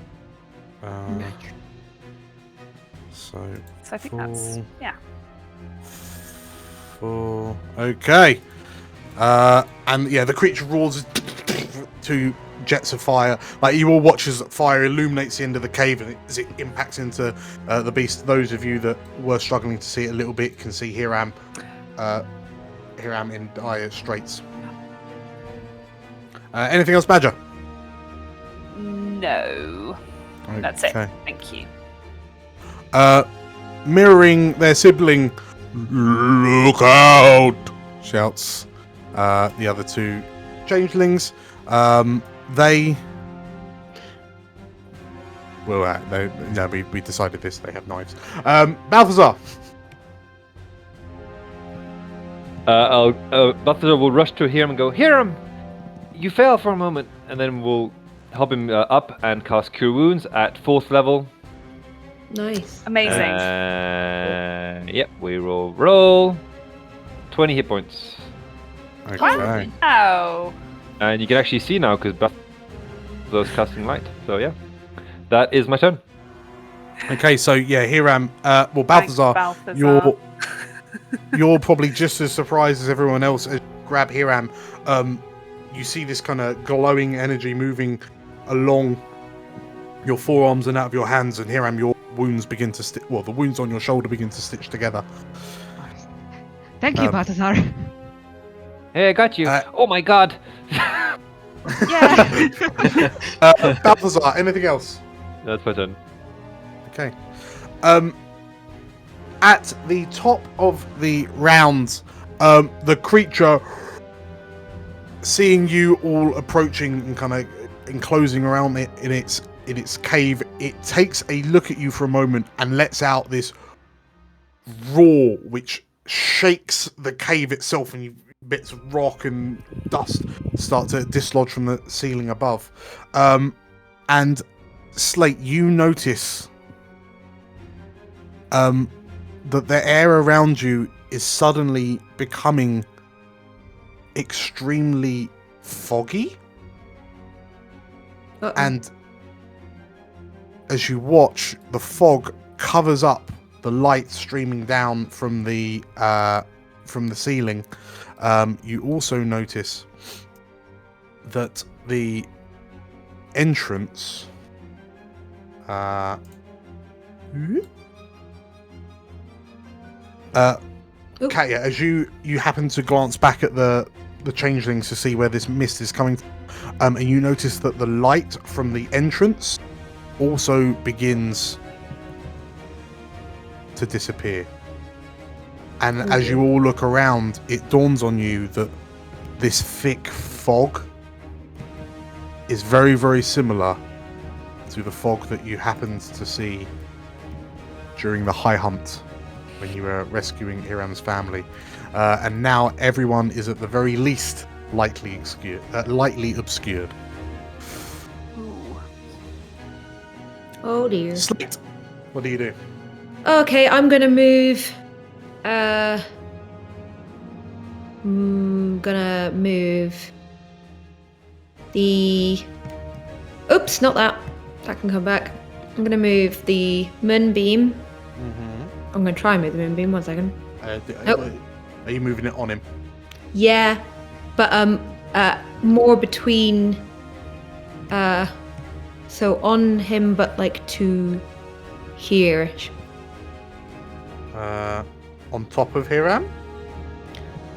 So So I think that's yeah. 4. Okay. And yeah, the creature roars to jets of fire. Like you all watch as fire illuminates the end of the cave, and as it impacts into the beast. Those of you that were struggling to see it a little bit can see Hiram in dire straits. Anything else, Badger? No. That's it. Thank you. Mirroring their sibling, "Look out!" shouts the other two changelings. We decided this. They have knives. Balthazar. Balthazar will rush to Hiram and go, Hiram, you fell for a moment, and then we'll help him up and cast Cure Wounds at 4th level. Nice. Amazing. Yep, we will roll 20 hit points. Okay. Wow. And you can actually see now because Balthazar's casting light. So yeah, that is my turn. Okay, so yeah, Hiram. Balthazar, Balthazar. you're probably just as surprised as everyone else as you grab Hiram. You see this kind of glowing energy moving along your forearms and out of your hands, and Hiram, your wounds begin to the wounds on your shoulder begin to stitch together. Thank you, Balthazar. Hey, I got you. Oh my god. Yeah. Balthazar, anything else? That's my turn. Okay. At the top of the round, the creature, seeing you all approaching and kind of enclosing around it in its cave, it takes a look at you for a moment and lets out this roar which shakes the cave itself, and bits of rock and dust start to dislodge from the ceiling above. And Slate, you notice that the air around you is suddenly becoming extremely foggy. Uh-oh. And as you watch, the fog covers up the light streaming down from the ceiling. You also notice that the entrance Katya, as you happen to glance back at the changelings to see where this mist is coming from, and you notice that the light from the entrance also begins to disappear. And as you all look around, it dawns on you that this thick fog is very, very similar to the fog that you happened to see during the High Hunt when you were rescuing Hiram's family. And now everyone is at the very least lightly obscured. Ooh. Oh dear. Slate, what do you do? Okay, I'm gonna move. Gonna move the. Oops, not that. That can come back. I'm gonna move the moonbeam. Mm-hmm. I'm gonna try and move the moonbeam. 1 second. Are you moving it on him? Yeah, but more between. So on him, but like to here. On top of Hiram?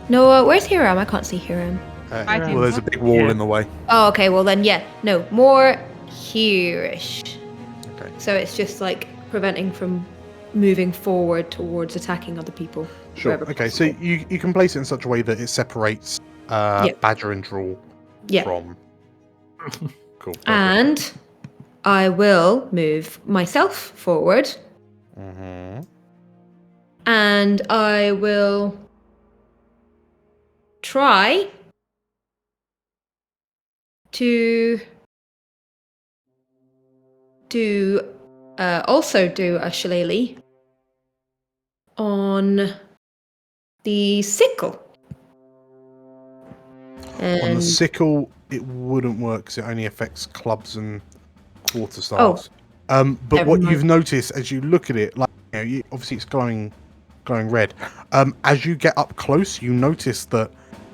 No, where's Hiram? I can't see Hiram. Well, there's a big wall in the way. Oh, okay. Well then, yeah. No, more here-ish. Okay. So it's just like preventing from moving forward towards attacking other people. Sure. wherever Okay, so possible. you can place it in such a way that it separates Badger and Drool from. Cool. Perfect. And I will move myself forward. Mm-hmm. And I will try to also do a shillelagh on the sickle. On the sickle, it wouldn't work because it only affects clubs and quarterstaffs. But what you've noticed as you look at it, like obviously it's glowing red. As you get up close, you notice that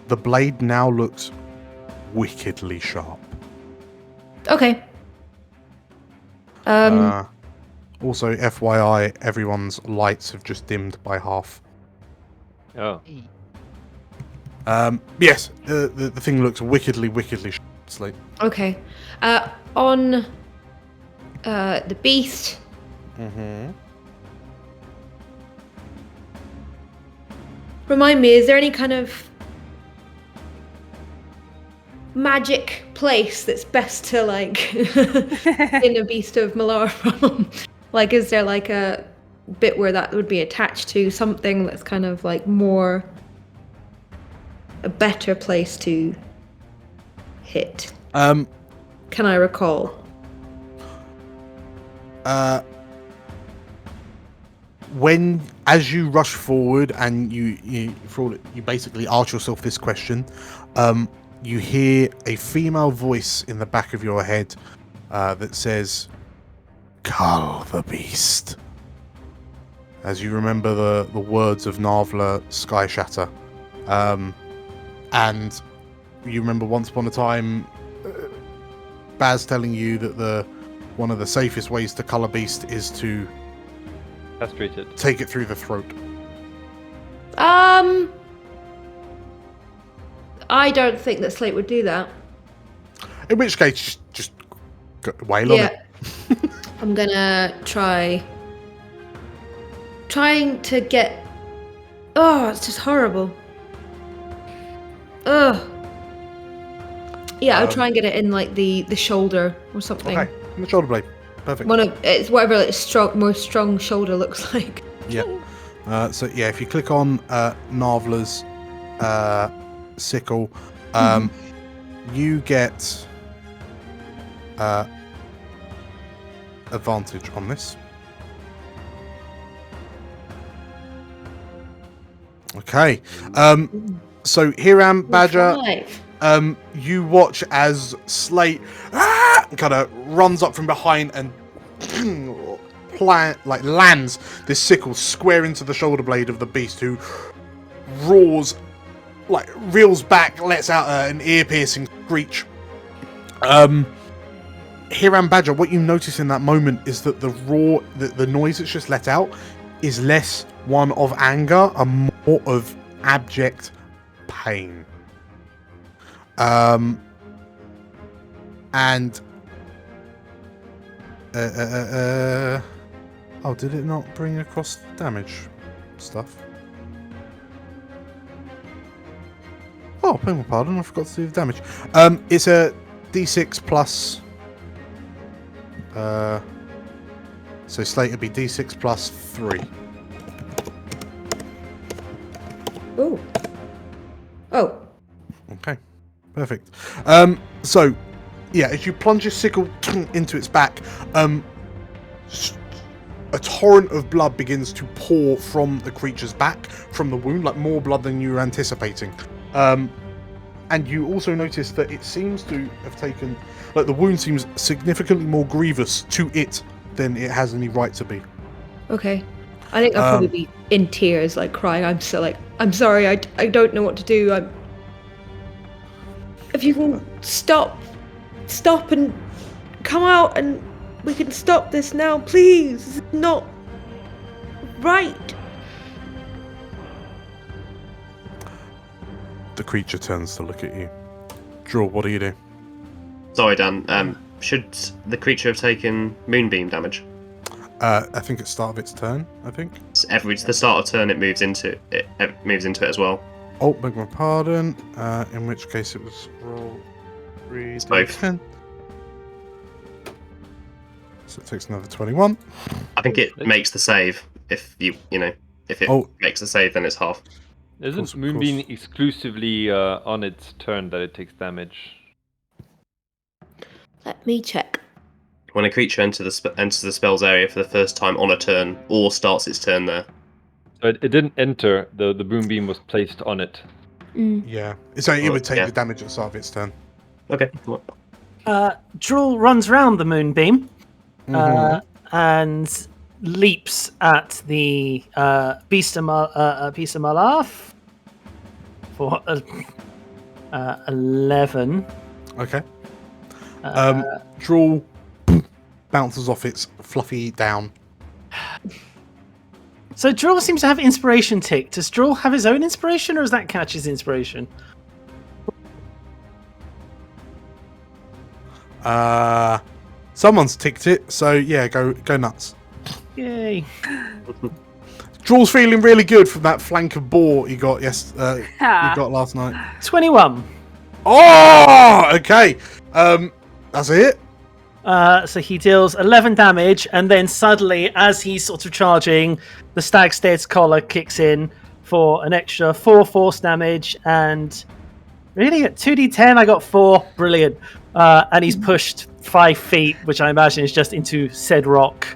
the blade now looks wickedly sharp. Okay. Also, FYI, everyone's lights have just dimmed by half. Oh. Yes, the thing looks wickedly sharp. Slate. Okay. On the beast. Mm-hmm. Remind me, is there any kind of magic place that's best to like in a beast of Malar from? Like, is there like a bit where that would be attached to something that's kind of like more a better place to hit? Can I recall? As you rush forward and you basically ask yourself this question, you hear a female voice in the back of your head that says, "Cull the beast." As you remember the words of Narvla Sky Shatter, and you remember once upon a time, Baz telling you that one of the safest ways to cull a beast is to Castrate it. take it through the throat. I don't think that Slate would do that. In which case, just wail on it. I'm gonna trying to get. Oh, it's just horrible. Ugh. Yeah, I'll try and get it in like the shoulder or something. Okay, in the shoulder blade. Perfect. It's whatever its most strong shoulder looks like. Yeah. So yeah, if you click on Narvla's sickle, you get advantage on this. Okay. So Hiram Badger, 5. you watch as Slate kind of runs up from behind and lands this sickle square into the shoulder blade of the beast, who roars, reels back, lets out an ear-piercing screech. Hiram Badger, what you notice in that moment is that the noise it's just let out is less one of anger and more of abject pain. And oh, did it not bring across damage stuff? Oh, beg my pardon, I forgot to do the damage. It's a D6 plus. So Slate would be D6 plus 3. Ooh. Oh. Okay, perfect. So, yeah, as you plunge your sickle into its back, a torrent of blood begins to pour from the creature's back, from the wound, like more blood than you were anticipating. And you also notice that it seems to have taken, the wound seems significantly more grievous to it than it has any right to be. Okay. I think I'll probably be in tears, crying. I'm sorry, I don't know what to do. If you can stop and come out and we can stop this now, please. It's not right. The creature turns to look at you. Draw, what do you do? Sorry, Dan. Should the creature have taken moonbeam damage? I think it's start of its turn, I think. It's the start of turn it moves into it. It moves into it as well. Oh, beg my pardon. In which case it was roll 3 both. 10. So it takes another 21. I think it makes the save. If if it makes the save, then it's half. Isn't Moonbeam exclusively on its turn that it takes damage? Let me check. When a creature enters the spell's area for the first time on a turn, or starts its turn there. So it didn't enter, the Moonbeam was placed on it. Yeah. So it would take the damage at the start of its turn. Okay. Drool runs round the moonbeam and leaps at the Beast of Malaf for 11. Okay. Drool bounces off its fluffy down. So Drool seems to have inspiration tick. Does Drool have his own inspiration, or is that Catch's inspiration? Someone's ticked it, so yeah, go nuts. Yay. Draw's feeling really good from that flank of boar he got he got last night. 21. Oh, okay. That's it. So he deals 11 damage, and then suddenly, as he's sort of charging, the Stag Stead's collar kicks in for an extra 4 force damage, and really at 2d10 I got 4. Brilliant. And he's pushed 5 feet, which I imagine is just into said rock.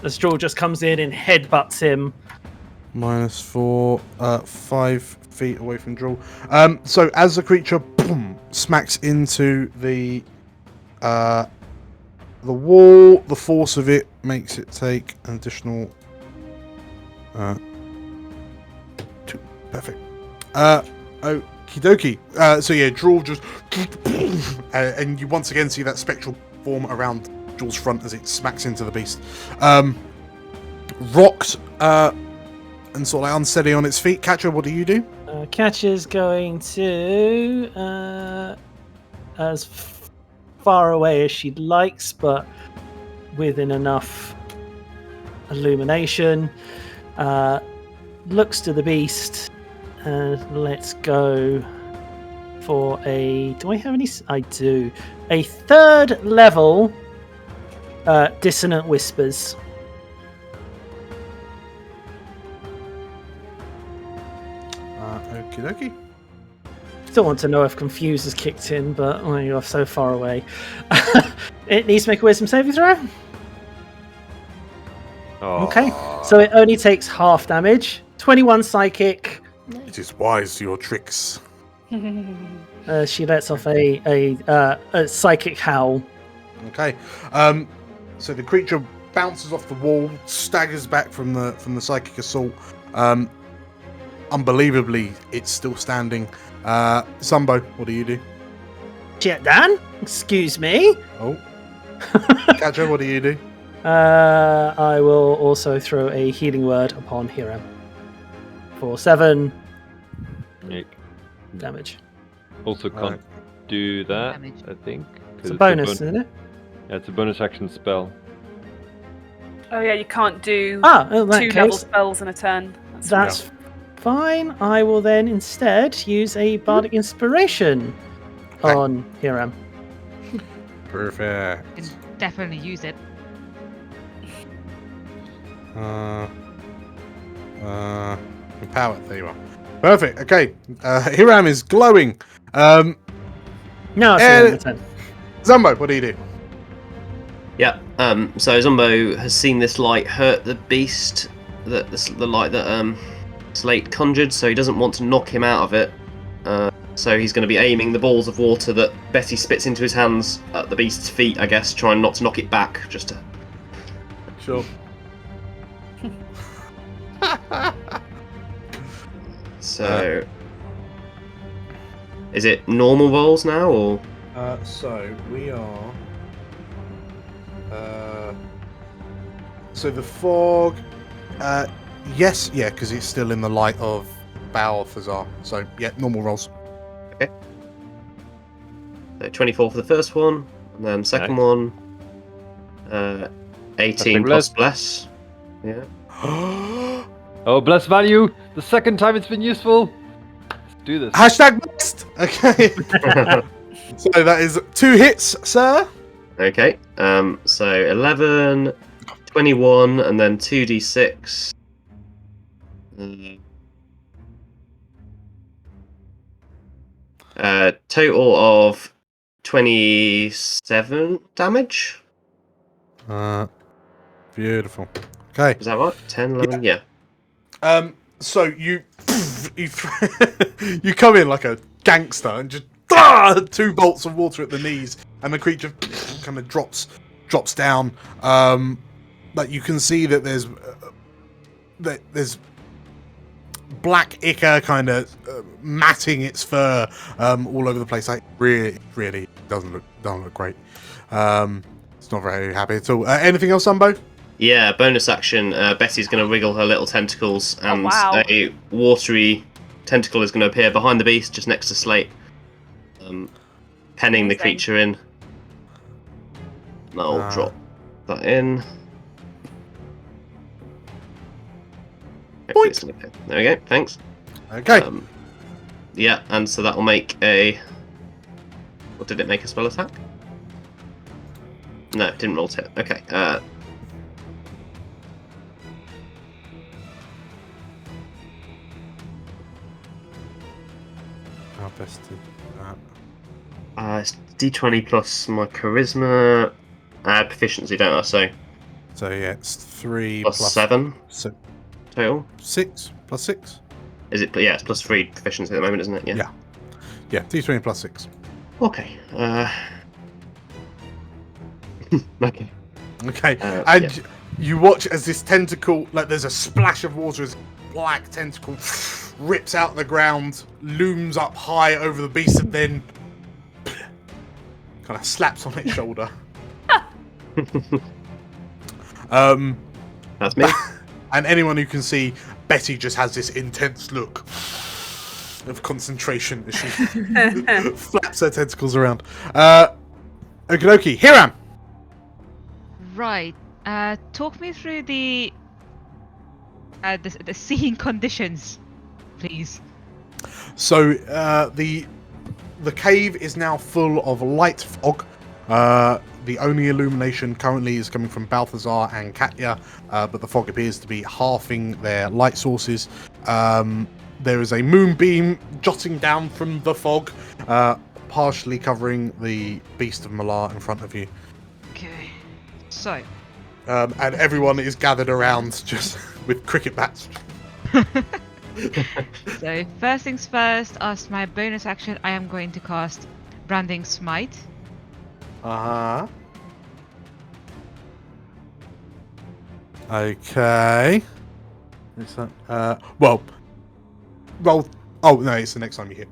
As Draw just comes in and headbutts him. -4, 5 feet away from Draw. So as the creature smacks into the wall, the force of it makes it take an additional 2. Perfect. Okie dokie. So yeah, Draw just and you once again see that spectral form around Draw's front as it smacks into the beast. Rocked and sort of like unsteady on its feet. Catcher, what do you do? Catcher's going to as far away as she likes, but within enough illumination. Looks to the beast and let's go for a... Do I have any? I do. A 3rd level Dissonant Whispers. Okie dokie. Still want to know if Confuse has kicked in, but you're so far away. It needs to make a Wisdom saving throw. Oh. Okay, so it only takes half damage. 21 psychic. It is wise to your tricks. She lets off a psychic howl. Okay. So the creature bounces off the wall, staggers back from the psychic assault. Unbelievably, it's still standing. Zumbo, what do you do? Jet Dan, excuse me. Oh. Catcher, what do you do? I will also throw a healing word upon Hiram for 7 Nick. damage. Also can't do that, Damage. I think. It's a bonus, isn't it? Yeah, it's a bonus action spell. Oh yeah, you can't do In that 2 case, level spells in a turn. that's fine. I will then instead use a bardic inspiration on Hiram. Perfect. You can definitely use it. Empower. There you are. Perfect. Okay. Hiram is glowing. No, it's 10. Zumbo, what do you do? Yeah. So Zumbo has seen this light hurt the beast, the light that Slate conjured, so he doesn't want to knock him out of it. So he's going to be aiming the balls of water that Betty spits into his hands at the beast's feet, I guess, trying not to knock it back. Just to... Sure. So, is it normal rolls now, or? So we are. So the fog. Yes, yeah, because it's still in the light of Balthazar. So yeah, normal rolls. Okay. So 24 for the first one, and then second one. 18 plus bless. Yeah. Oh, bless value! The second time it's been useful! Let's do this. Hashtag blessed. Okay. So that is 2 hits, sir. Okay. So 11, 21, and then 2d6. Total of 27 damage. Beautiful. Okay. Is that right? 10, 11? Yeah. So you you come in like a gangster and just 2 bolts of water at the knees, and the creature kind of drops down. But you can see that there's black ichor kind of matting its fur all over the place. Like really doesn't look great. It's not very happy at all. Anything else, Zumbo? Yeah, bonus action. Betty's going to wriggle her little tentacles, and a watery tentacle is going to appear behind the beast, just next to Slate. penning the Amazing. creature in. And I'll drop that in. Hopefully it's gonna pin. There we go, thanks. Okay. Yeah, and so that will make a... What did it make, a spell attack? No, it didn't roll to hit. Okay, How best to do that? it's d20 plus my charisma. I add proficiency, don't I? So So yeah, it's 3 plus 7 so total. 6 plus 6. Is it? Yeah, it's plus 3 proficiency at the moment, isn't it? Yeah. Yeah, D20 plus 6. Okay. Okay. Okay, yeah. you watch as this tentacle, like there's a splash of water as black tentacle rips out the ground, looms up high over the beast, and then kind of slaps on its shoulder. That's me. And anyone who can see, Betty just has this intense look of concentration as she flaps her tentacles around. Okie dokie, Hiram! Right. Talk me through the seeing conditions, please. So the cave is now full of light fog. The only illumination currently is coming from Balthazar and Katya, but the fog appears to be halving their light sources. There is a moonbeam jotting down from the fog, partially covering the Beast of Malar in front of you. Okay. So. And everyone is gathered around just with cricket bats. So first things first, as my bonus action, I am going to cast Branding Smite. Uh-huh. Okay. Is that, well, roll. Oh, no, it's the next time you hit.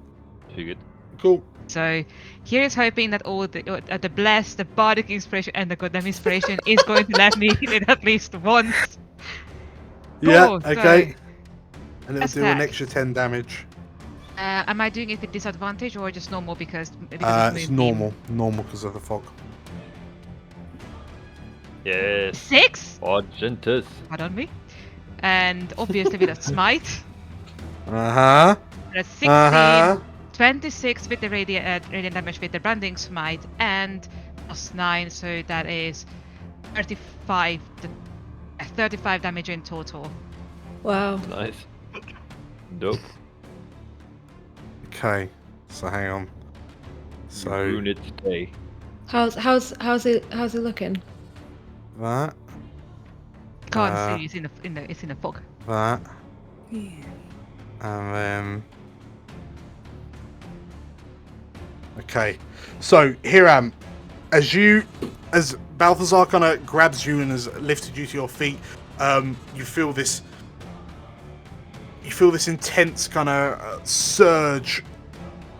Too good. Cool. So here is hoping that all the bless, the bardic inspiration, and the goddamn inspiration is going to let me hit it at least once. Yeah, Cool, okay. so And it'll do an attack. extra 10 damage. Am I doing it with disadvantage or just normal because of It's moonbeam? normal because of the fog. Yes. 6? Argentus. Pardon me. And obviously with a smite. Uh-huh. That's 16, Uh-huh. 26 with the radiant damage with the branding smite, and plus 9, so that is 35. 35 damage in total. Wow. Nice. Dope. Okay. So hang on. So Ruin it today. How's it looking? that, Can't see, it's in the fog. that, and then. Okay. So Hiram, as Balthazar kind of grabs you and has lifted you to your feet, you feel this intense kind of surge,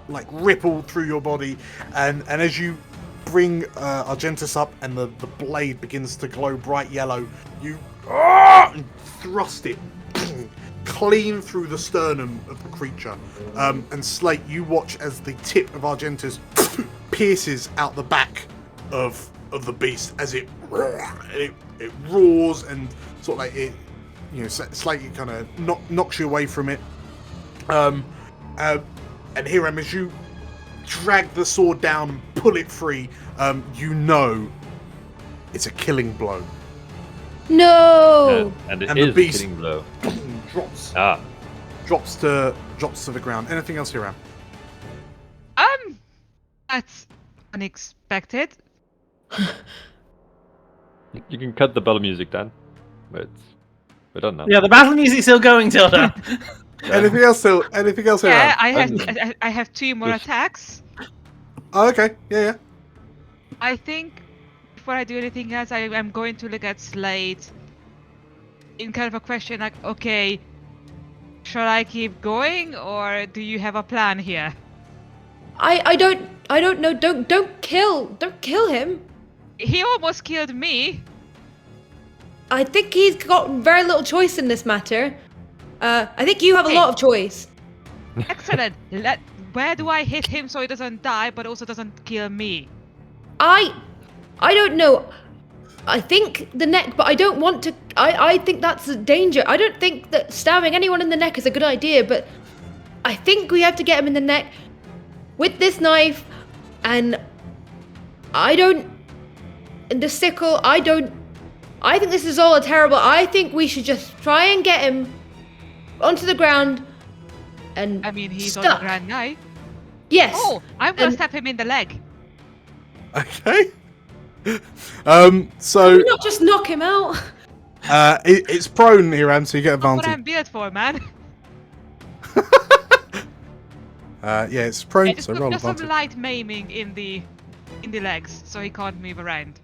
like ripple through your body, and as you bring Argentus up and the blade begins to glow bright yellow, you and thrust it clean through the sternum of the creature. And Slate, you watch as the tip of Argentus pierces out the back of the beast as it roars and sort of like it, you know, slightly kind of knocks you away from it. And Hiram, as you drag the sword down and pull it free, you know it's a killing blow. No. And it And is the beast- a killing blow. Drops to the ground. Anything else, Hiram? That's unexpected. You can cut the battle music, Dan. But we're done now. Yeah, the battle music's still going, Tilda. Anything else, Yeah, Hiram? I have 2 more Yes. attacks. Oh, okay. Yeah. I think before I do anything else, I am going to look at Slate in kind of a question like, okay, shall I keep going or do you have a plan here? I don't know. Don't kill him. He almost killed me. I think he's got very little choice in this matter. I think you have a Hey. lot of choice. Excellent. where do I hit him so he doesn't die, but also doesn't kill me? I don't know. I think the neck, but I don't want to. I think that's a danger. I don't think that stabbing anyone in the neck is a good idea, but I think we have to get him in the neck with this knife, and the sickle, I think this is all a terrible. I think we should just try and get him onto the ground and I mean, he's stuck. on the ground now. Yes. Oh, I'm gonna And- stab him in the leg. Okay. Can So we not just knock him out? it's prone, Hiram, so you get That's what advantage. I'm built for, man. Yeah, it's prone, I just so put roll just some advantage. light maiming in the legs, so he can't move around.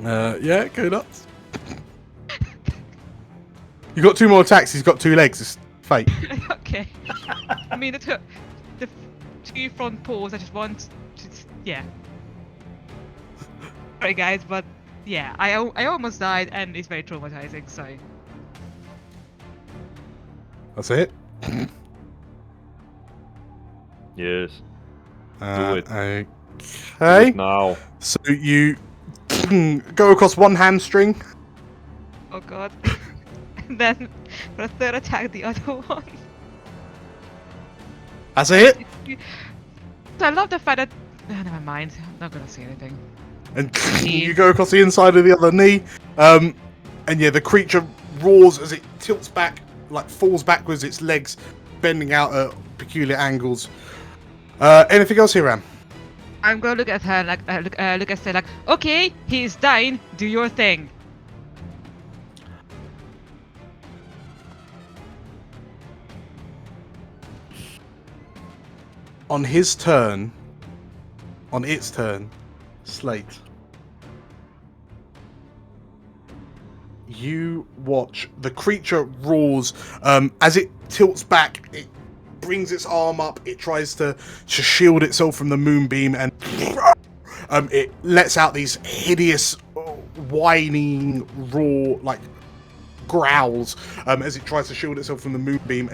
Yeah, go nuts. You got 2 more attacks. He's got 2 legs. It's fate. Okay. I mean, the 2 front paws. I just want to, yeah. Sorry, guys, but yeah, I almost died, and it's very traumatizing. So That's it. Yes. Do it. Okay. Do it now. So you go across one hamstring. oh god. And then for a third attack, the other one. That's it. So I love the fact that. Never mind. I'm not gonna say anything. And you go across the inside of the other knee. And yeah, the creature roars as it tilts back, like falls backwards, its legs bending out at peculiar angles. Anything else here, Ram? I'm gonna look at her like look at her like, okay, he's dying. Do your thing. On its turn, Slate. You watch the creature roars as it tilts back. It brings its arm up. It tries to shield itself from the moonbeam, and it lets out these hideous, whining, roar like growls as it tries to shield itself from the moonbeam.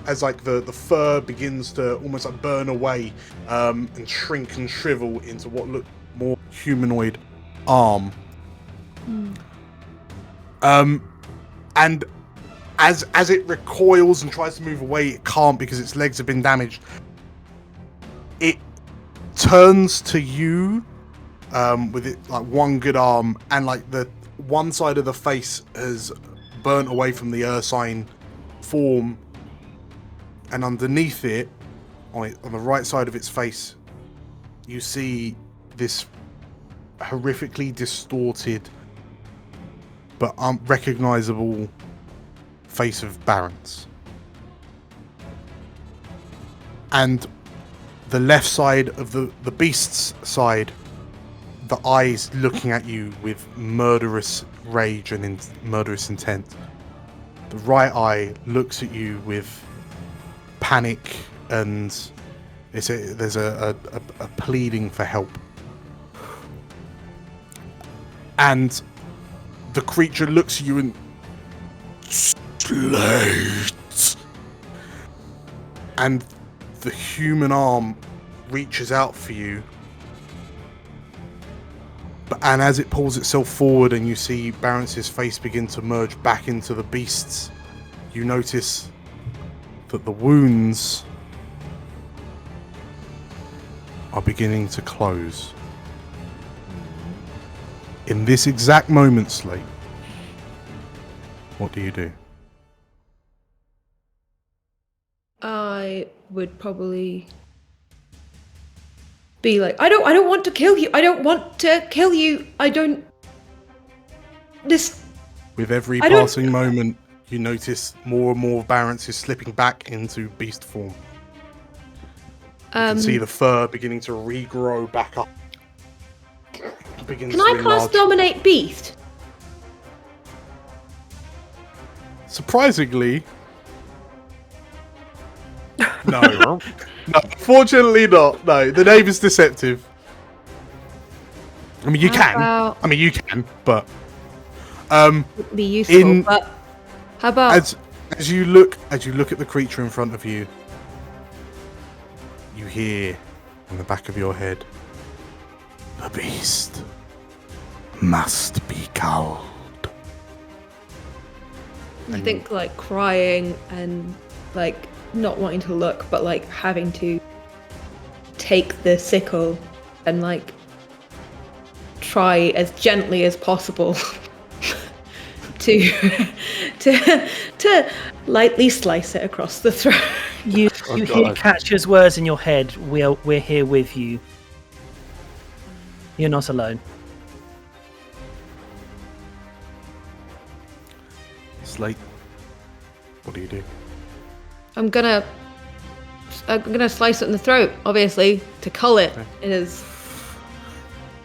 As like the fur begins to almost like burn away and shrink and shrivel into what look more humanoid arm. And as it recoils and tries to move away, it can't because its legs have been damaged. It turns to you with it like one good arm, and like the one side of the face has burnt away from the ursine form, and underneath it, on the right side of its face, you see this horrifically distorted but unrecognizable face of Barons. And the left side of the beast's side, the eyes looking at you with murderous rage and murderous intent. The right eye looks at you with panic, and there's a pleading for help. And the creature looks at you and Slate. And the human arm reaches out for you. And as it pulls itself forward and you see Baronce's face begin to merge back into the beast's, you notice that the wounds are beginning to close. In this exact moment, Slate, what do you do? I would probably be like, I don't want to kill you. I don't want to kill you. With every I don't- passing moment, you notice more and more of Barents is slipping back into beast form. You can see the fur beginning to regrow back up. Begins Can to I cast enlarge. Dominate Beast? Surprisingly, no. No, fortunately not. No, the name is deceptive. I mean, you How can. about- I mean, you can, but Wouldn't be useful, In- but How about as you look at the creature in front of you, you hear in the back of your head, the beast must be culled. I think like crying and like not wanting to look, but like having to take the sickle and like try as gently as possible to lightly slice it across the throat. You hear Catcher's words in your head. We're here with you. You're not alone. Slate, what do you do? I'm gonna slice it in the throat, obviously, to cull it. Okay. It is.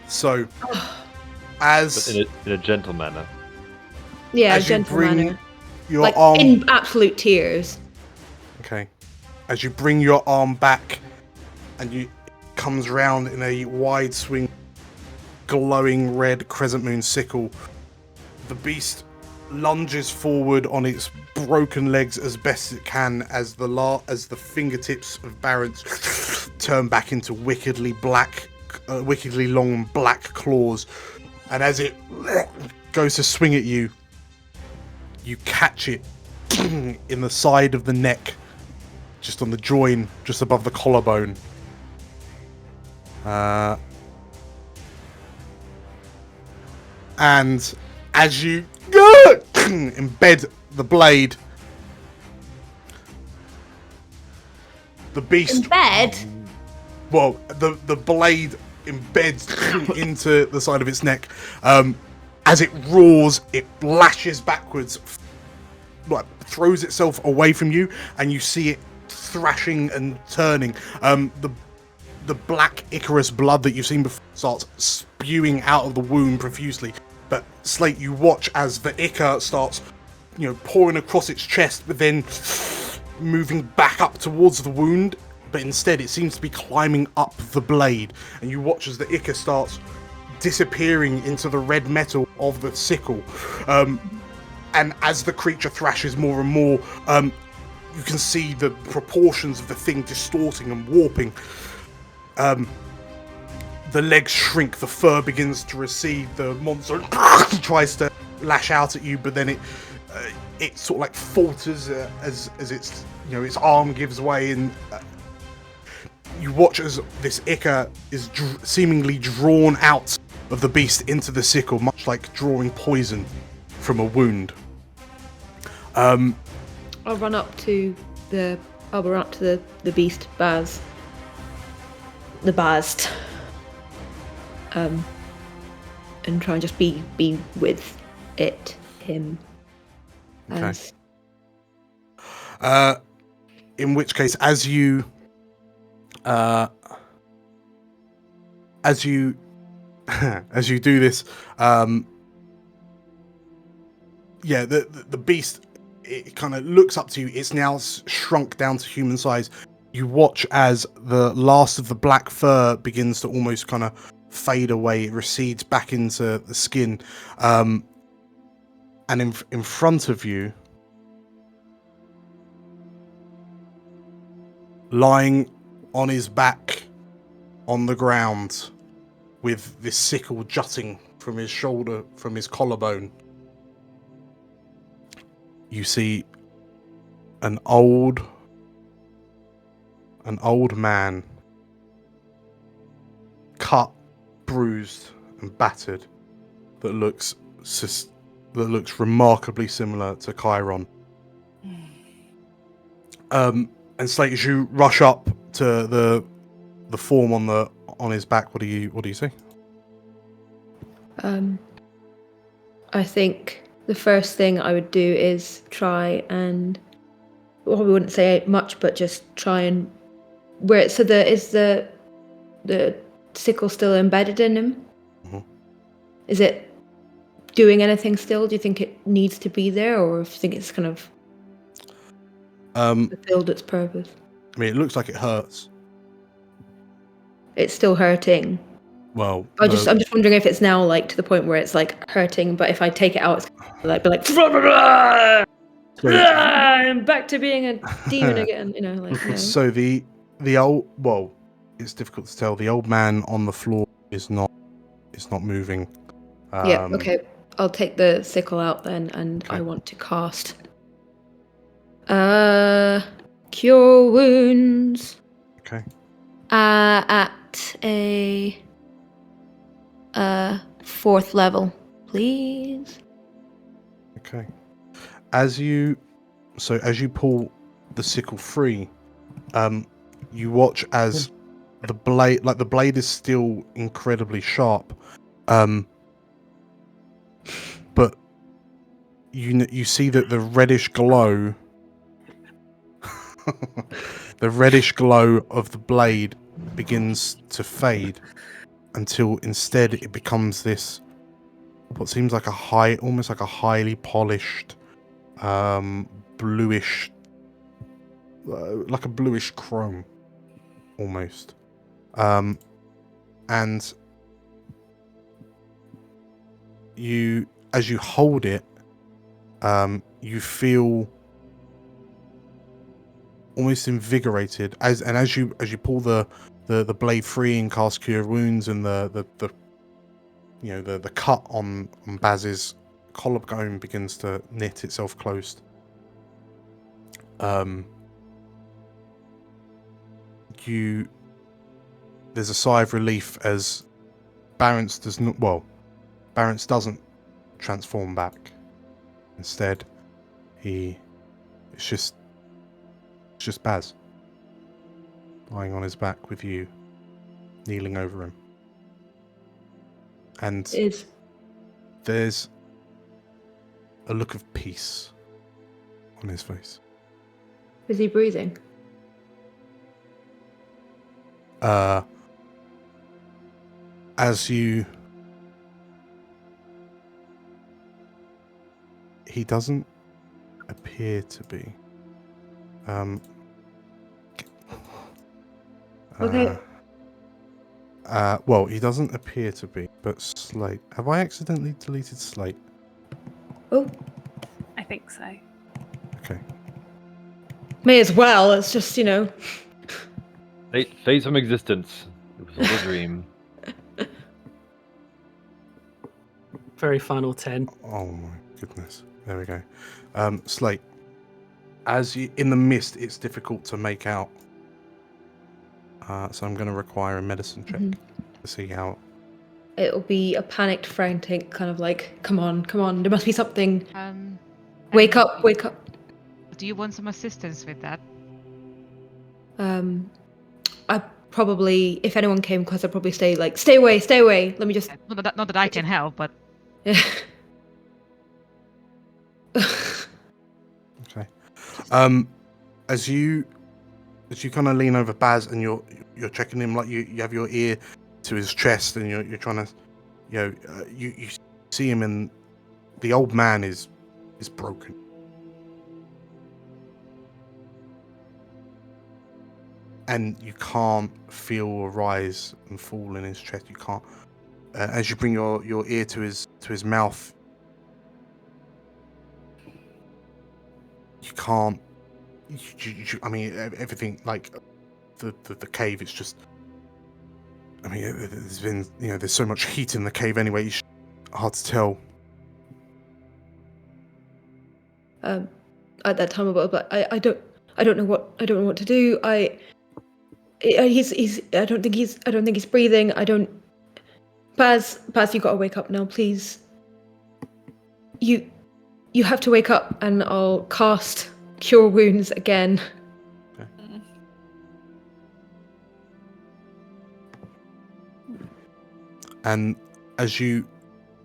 So, But in a gentle manner. Yeah, as you gentle bring manner. your Like arm, in absolute tears. okay, as you bring your arm back, and it comes round in a wide swing, glowing red crescent moon sickle, the beast lunges forward on its broken legs as best it can as the fingertips of Barrett's turn back into wickedly long black claws, and as it goes to swing at you, you catch it in the side of the neck, just on the join, just above the collarbone. And as you embed the blade, the beast. Embed? Well, the blade embeds into the side of its neck. As it roars, it lashes backwards, like throws itself away from you, and you see it thrashing and turning. The black Icarus blood that you've seen before starts spewing out of the wound profusely. But Slate, you watch as the Icar starts, pouring across its chest, but then moving back up towards the wound. But instead, it seems to be climbing up the blade, and you watch as the Icar starts disappearing into the red metal of the sickle. And as the creature thrashes more and more, you can see the proportions of the thing distorting and warping. The legs shrink, the fur begins to recede, the monster tries to lash out at you, but then it sort of like falters as its its arm gives way, and you watch as this Icar is seemingly drawn out of the beast into the sickle, much like drawing poison from a wound. I'll run up to the beast, Baz. The Bazed. And try and just be with him. Okay. In which case, as you do this, the beast, it kind of looks up to you. It's now shrunk down to human size. You watch as the last of the black fur begins to almost kind of fade away. It recedes back into the skin, and in front of you, lying on his back on the ground, with this sickle jutting from his shoulder, from his collarbone, you see an old man, cut, bruised, and battered, that looks remarkably similar to Chiron. And Slate, as you rush up to the form on his back, what do you see? I think the first thing I would do is try and, well, we wouldn't say much, but just try and is the sickle still embedded in him? Mm-hmm. Is it doing anything still? Do you think it needs to be there, or do you think it's kind of fulfilled its purpose? I mean, it looks like it hurts. It's still hurting. Well, I'm just wondering if it's now like to the point where it's like hurting, but if I take it out, it's like be like. So, I'm back to being a demon again. so the old, well, it's difficult to tell. The old man on the floor is not moving. Yeah. Okay. I'll take the sickle out then, and Okay. I want to cast. Cure wounds. Okay. At a 4th level, please. Okay. As you pull the sickle free, you watch as the blade is still incredibly sharp, but you see that the reddish glow, the reddish glow of the blade begins to fade until instead it becomes this, what seems like almost like a highly polished, bluish, like a bluish chrome, almost. And as you hold it, you feel almost invigorated as you pull the blade free and cast Cure Wounds, and the cut on Baz's collarbone begins to knit itself closed. There's a sigh of relief as Barents doesn't transform back. Instead, it's just Baz lying on his back with you kneeling over him. And there's a look of peace on his face. Is he breathing? He doesn't appear to be. Okay. Well, he doesn't appear to be, but Slate. Have I accidentally deleted Slate? Oh. I think so. Okay. May as well. It's just, Fade from existence. It was all a dream. Very final 10. Oh my goodness. There we go. Slate. As you in the mist, it's difficult to make out. So I'm going to require a medicine check to see how. It'll be a panicked, frantic kind of like, come on, there must be something. Wake up. Do you want some assistance with that? I probably, if anyone came close, I'd probably stay away. Let me just. Not that I can help, but Yeah. Okay. As you kind of lean over Baz and you're checking him, like you have your ear to his chest and you're trying to, you see him, and the old man is broken. And you can't feel a rise and fall in his chest. You can't. As you bring your ear to his mouth, you can't. I mean, everything, like the cave. It's just. I mean, there's been, there's so much heat in the cave anyway. It's hard to tell. At that time, but I don't know what to do. I don't think he's breathing. Baz, you gotta wake up now, please. You have to wake up, and I'll cast Cure Wounds again. Okay. And as you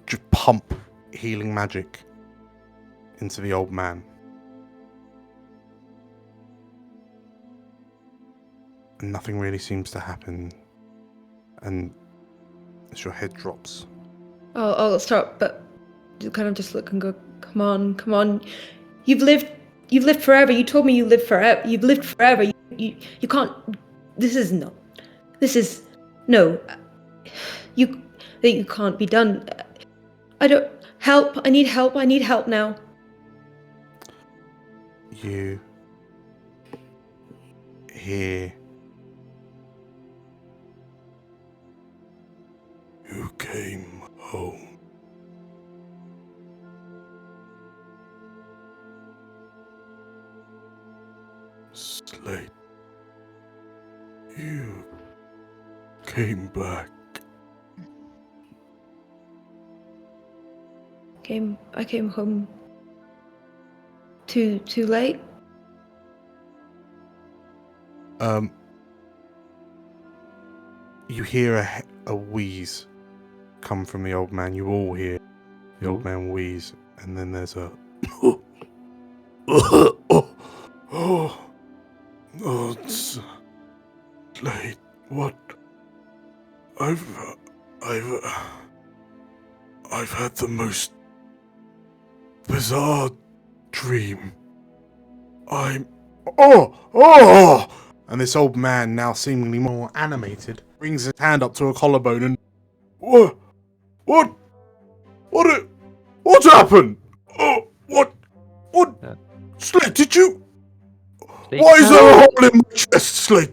just pump healing magic into the old man, and nothing really seems to happen, and as your head drops. I'll start, but kind of just look and go, come on. You've lived forever. You told me you lived forever. You've lived forever. You can't. This is no. You can't be done. I need help now. you here? You came home. Slate, you came back. I came home too late. You hear a wheeze come from the old man. You all hear the old man wheeze, and then there's a Slate, what? I've had the most bizarre dream. And this old man, now seemingly more animated, brings his hand up to a collarbone and what happened? Oh, what? Yeah. Slate, did you? Slate? Why is there a hole in my chest, Slate?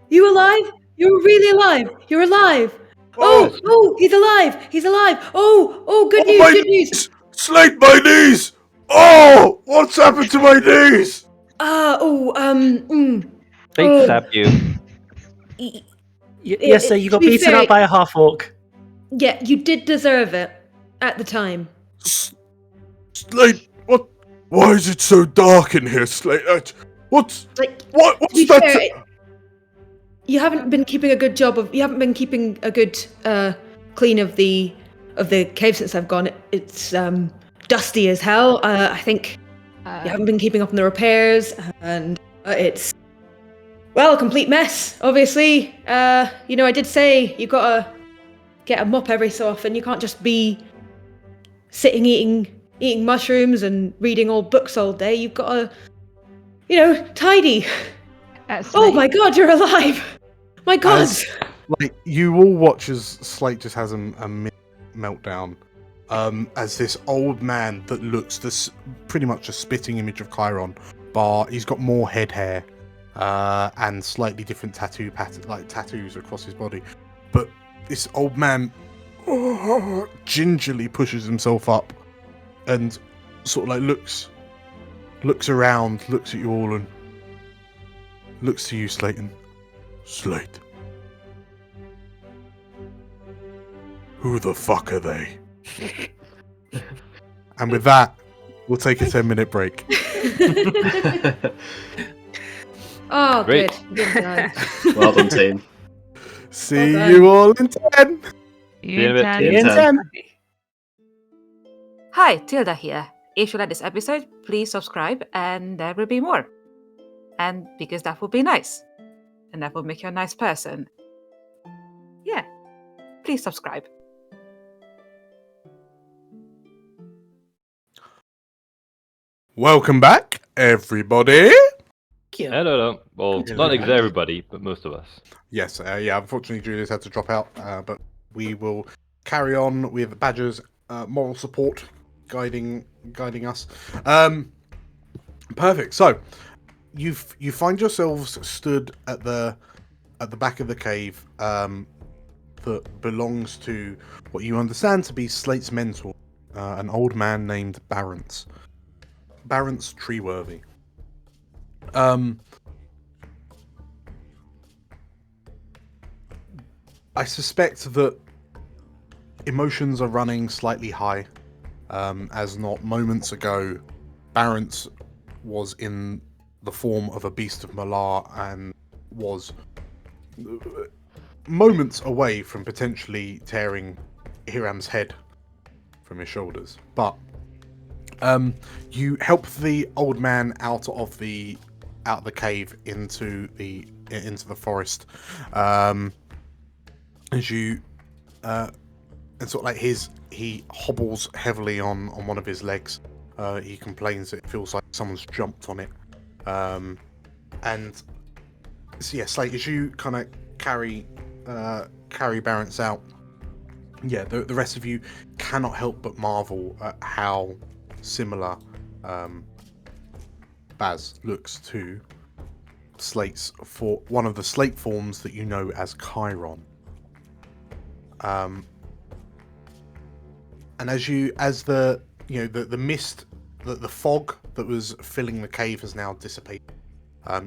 You alive? You're really alive. You're alive. Oh, he's alive. He's alive. Oh, good news, good news. Knees! Slate, my knees! Oh, what's happened to my knees? Slate stabbed you. Yes, sir, you got to be beaten fair- up by a half-orc. Yeah, you did deserve it at the time. Slate, what? Why is it so dark in here, Slate? What's be that? fair, you haven't been keeping a good clean of the cave since I've gone. It's dusty as hell. I think you haven't been keeping up on the repairs, and it's a complete mess. Obviously, I did say you gotta get a mop every so often. You can't just be sitting eating mushrooms and reading old books all day. You've gotta, tidy. Oh my God, you're alive! My God! You all watch as Slate just has a meltdown. As this old man that looks pretty much a spitting image of Chiron, but he's got more head hair and slightly different tattoos across his body. But this old man gingerly pushes himself up and sort of looks around, looks at you all, and looks to you, Slayton. Slate. Who the fuck are they? And with that, we'll take a 10-minute break. Oh, Great. good. Well done, team. See you all in 10. You bit. can- In 10. Hi, Tilda here. If you like this episode, please subscribe and there will be more. And because that would be nice. And that would make you a nice person. Yeah. Please subscribe. Welcome back, everybody. No. Well, not everybody, but most of us. Yes, unfortunately Julius had to drop out, but we will carry on with Badger's moral support guiding us. Perfect. So, you find yourselves stood at the back of the cave that belongs to what you understand to be Slate's mentor, an old man named Barrence Treeworthy. I suspect that emotions are running slightly high, as not moments ago, Barrence was in the form of a beast of Malar and was moments away from potentially tearing Hiram's head from his shoulders. But you help the old man out of the cave into the forest. As you and sort of he hobbles heavily on one of his legs. He complains it feels like someone's jumped on it. And so yeah, Slate, as you kind of carry Barrence out, yeah, the rest of you cannot help but marvel at how similar Baz looks to Slate's for one of the Slate forms that you know as Chiron. And as the mist, the fog that was filling the cave has now dissipated.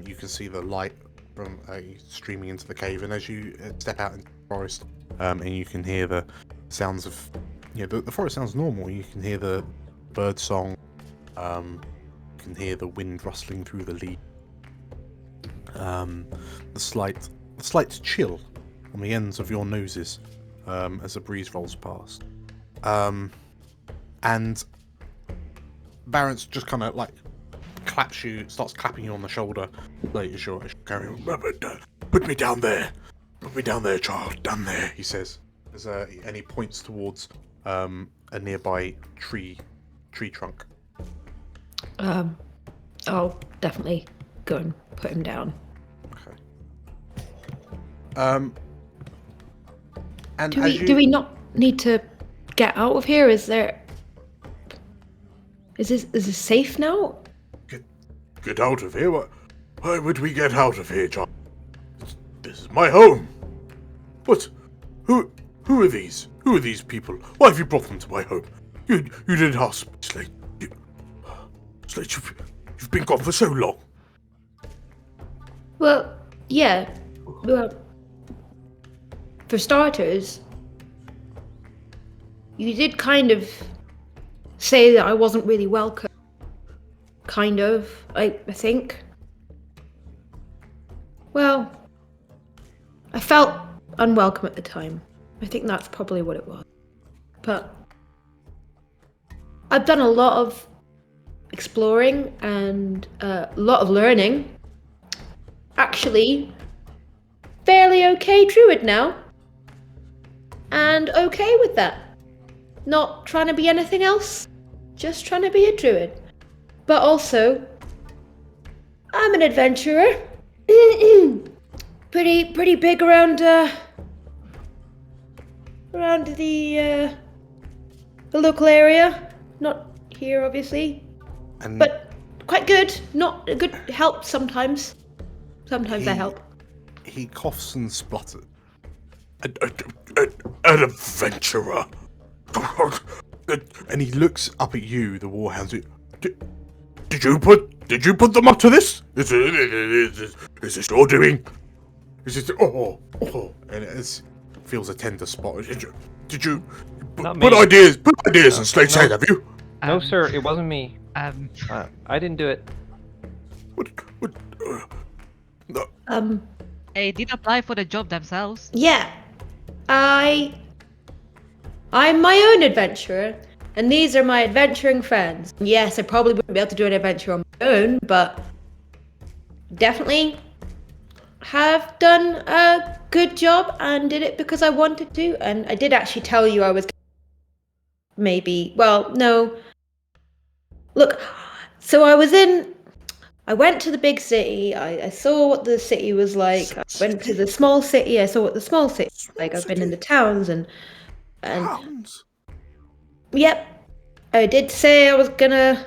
You can see the light from streaming into the cave, and as you step out into the forest, and you can hear the sounds of, the forest sounds normal. You can hear the bird song. You can hear the wind rustling through the leaves. The slight chill on the ends of your noses as the breeze rolls past. And Barents just kind of starts clapping you on the shoulder. Like, as you're carrying on. Put me down there. Put me down there, child. Down there, he says. And he points towards a nearby tree trunk. I'll definitely go and put him down. Okay. And do we not need to get out of here? Is this safe now? Get out of here? Why would we get out of here, John? This is my home. What? Who are these? Who are these people? Why have you brought them to my home? You didn't ask me, Slate. Slate, you've been gone for so long. Well, yeah. Well, for starters, you did kind of say that I wasn't really welcome. Kind of, I think. Well, I felt unwelcome at the time. I think that's probably what it was. But I've done a lot of exploring and a lot of learning. Actually, fairly okay druid now. And okay with that. Not trying to be anything else. Just trying to be a druid. But also, I'm an adventurer. pretty big around the local area. Not here, obviously. But quite good. Not a good help sometimes. Sometimes I help. He coughs and splutters. An adventurer. And he looks up at you, the warhounds. Did you put them up to this? Is this your doing? Is it? And it feels a tender spot. Did you put ideas in Slate's head? Have you? No, sir. It wasn't me. I didn't do it. What? No. They did apply for the job themselves. Yeah. I'm my own adventurer, and these are my adventuring friends. Yes, I probably wouldn't be able to do an adventure on my own, but definitely have done a good job and did it because I wanted to. And I did actually tell you I was no. Look, so I went to the big city, I saw what the city was like. I went to the small city, I saw what the small city was like. I've been in the towns and yep. I did say I was gonna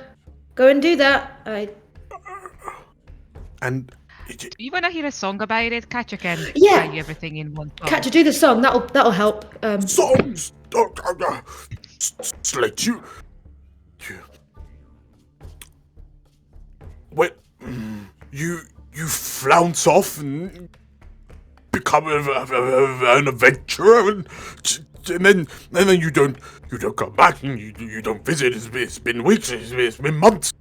go and do that. And you wanna hear a song about it? Katja can tell you everything in one song. Katja, do the song, that'll help. Songs! Slate, you flounce off and become an adventurer, and then you don't come back, and you don't visit. It's been weeks, it's been months,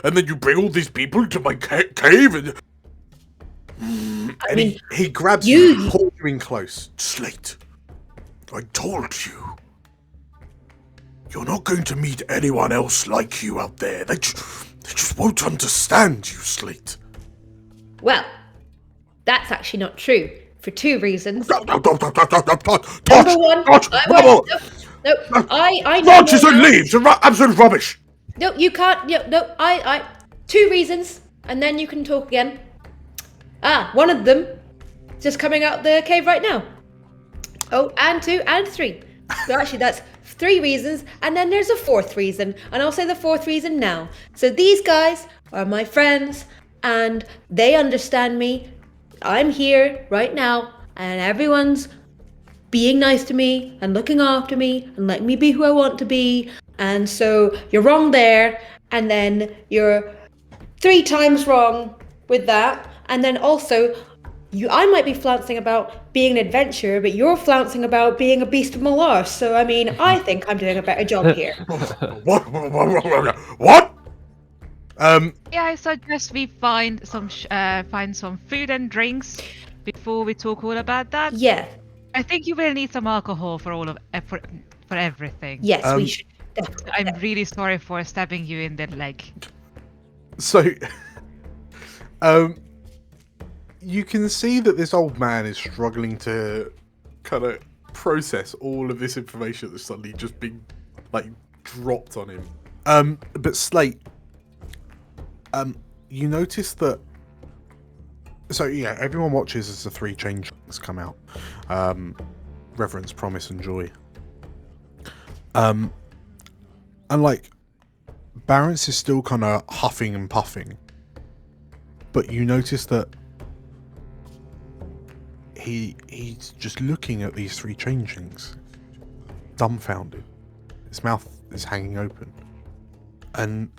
and then you bring all these people to my cave, and he grabs you and pulls you in close. Slate, I told you. You're not going to meet anyone else like you out there. They just won't understand you, Slate. Well, that's actually not true, for two reasons. Number one, I branches and leaves are absolute rubbish. No, you can't. No, I. Two reasons, and then you can talk again. One of them is just coming out the cave right now. Oh, and two, and three. So actually, that's 3 reasons, and then there's a 4th reason, and I'll say the 4th reason now. So these guys are my friends, and they understand me. I'm here right now, and everyone's being nice to me and looking after me and letting me be who I want to be. And so you're wrong there, and then you're 3 times wrong with that. And then also, I might be flouncing about being an adventurer, but you're flouncing about being a beast of Malar. So I mean, I think I'm doing a better job here. What? What? Yeah, I suggest we find some food and drinks before we talk all about that. Yeah. I think you will need some alcohol for all of for everything. Yes, we should. I'm really sorry for stabbing you in the leg. So, you can see that this old man is struggling to kind of process all of this information that's suddenly just being like dropped on him. But Slate, you notice that. So yeah, everyone watches as the 3 changelings come out. Reverence, Promise, and Joy. And like, Barrence is still kind of huffing and puffing. But you notice that he's just looking at these 3 changelings, dumbfounded. His mouth is hanging open. And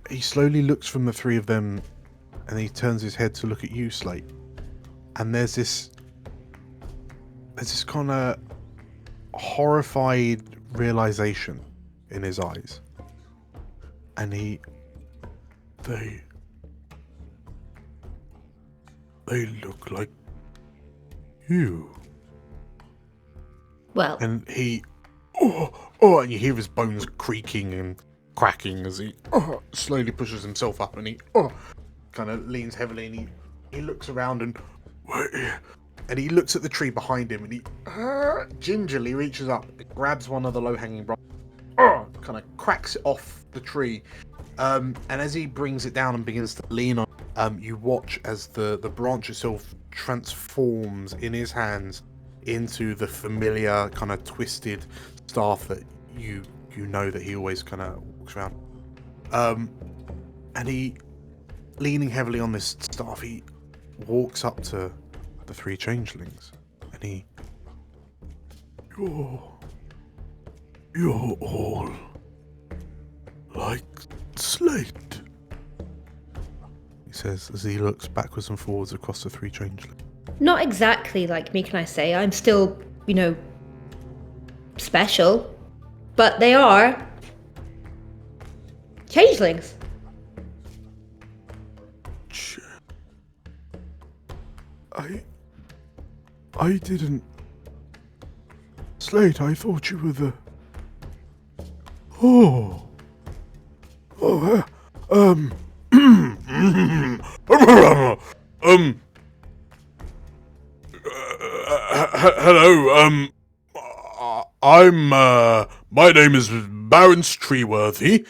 he slowly looks from the 3 of them, and he turns his head to look at you, Slate. And there's this kind of horrified realization in his eyes. And they look like you. Well. And and you hear his bones creaking and cracking as he slowly pushes himself up, and he kind of leans heavily, and he looks around and he looks at the tree behind him, and he gingerly reaches up and grabs one of the low-hanging branches, kind of cracks it off the tree, and as he brings it down and begins to lean on, you watch as the branch itself transforms in his hands into the familiar kind of twisted staff that you know that he always kind of walks around. And he, leaning heavily on this staff, he walks up to the 3 changelings, and you're all like Slate, he says as he looks backwards and forwards across the 3 changelings. Not exactly like me, can I say? I'm still, special. But they are changelings. I didn't. Slate, I thought you were the. Hello, my name is Barrence Treeworthy.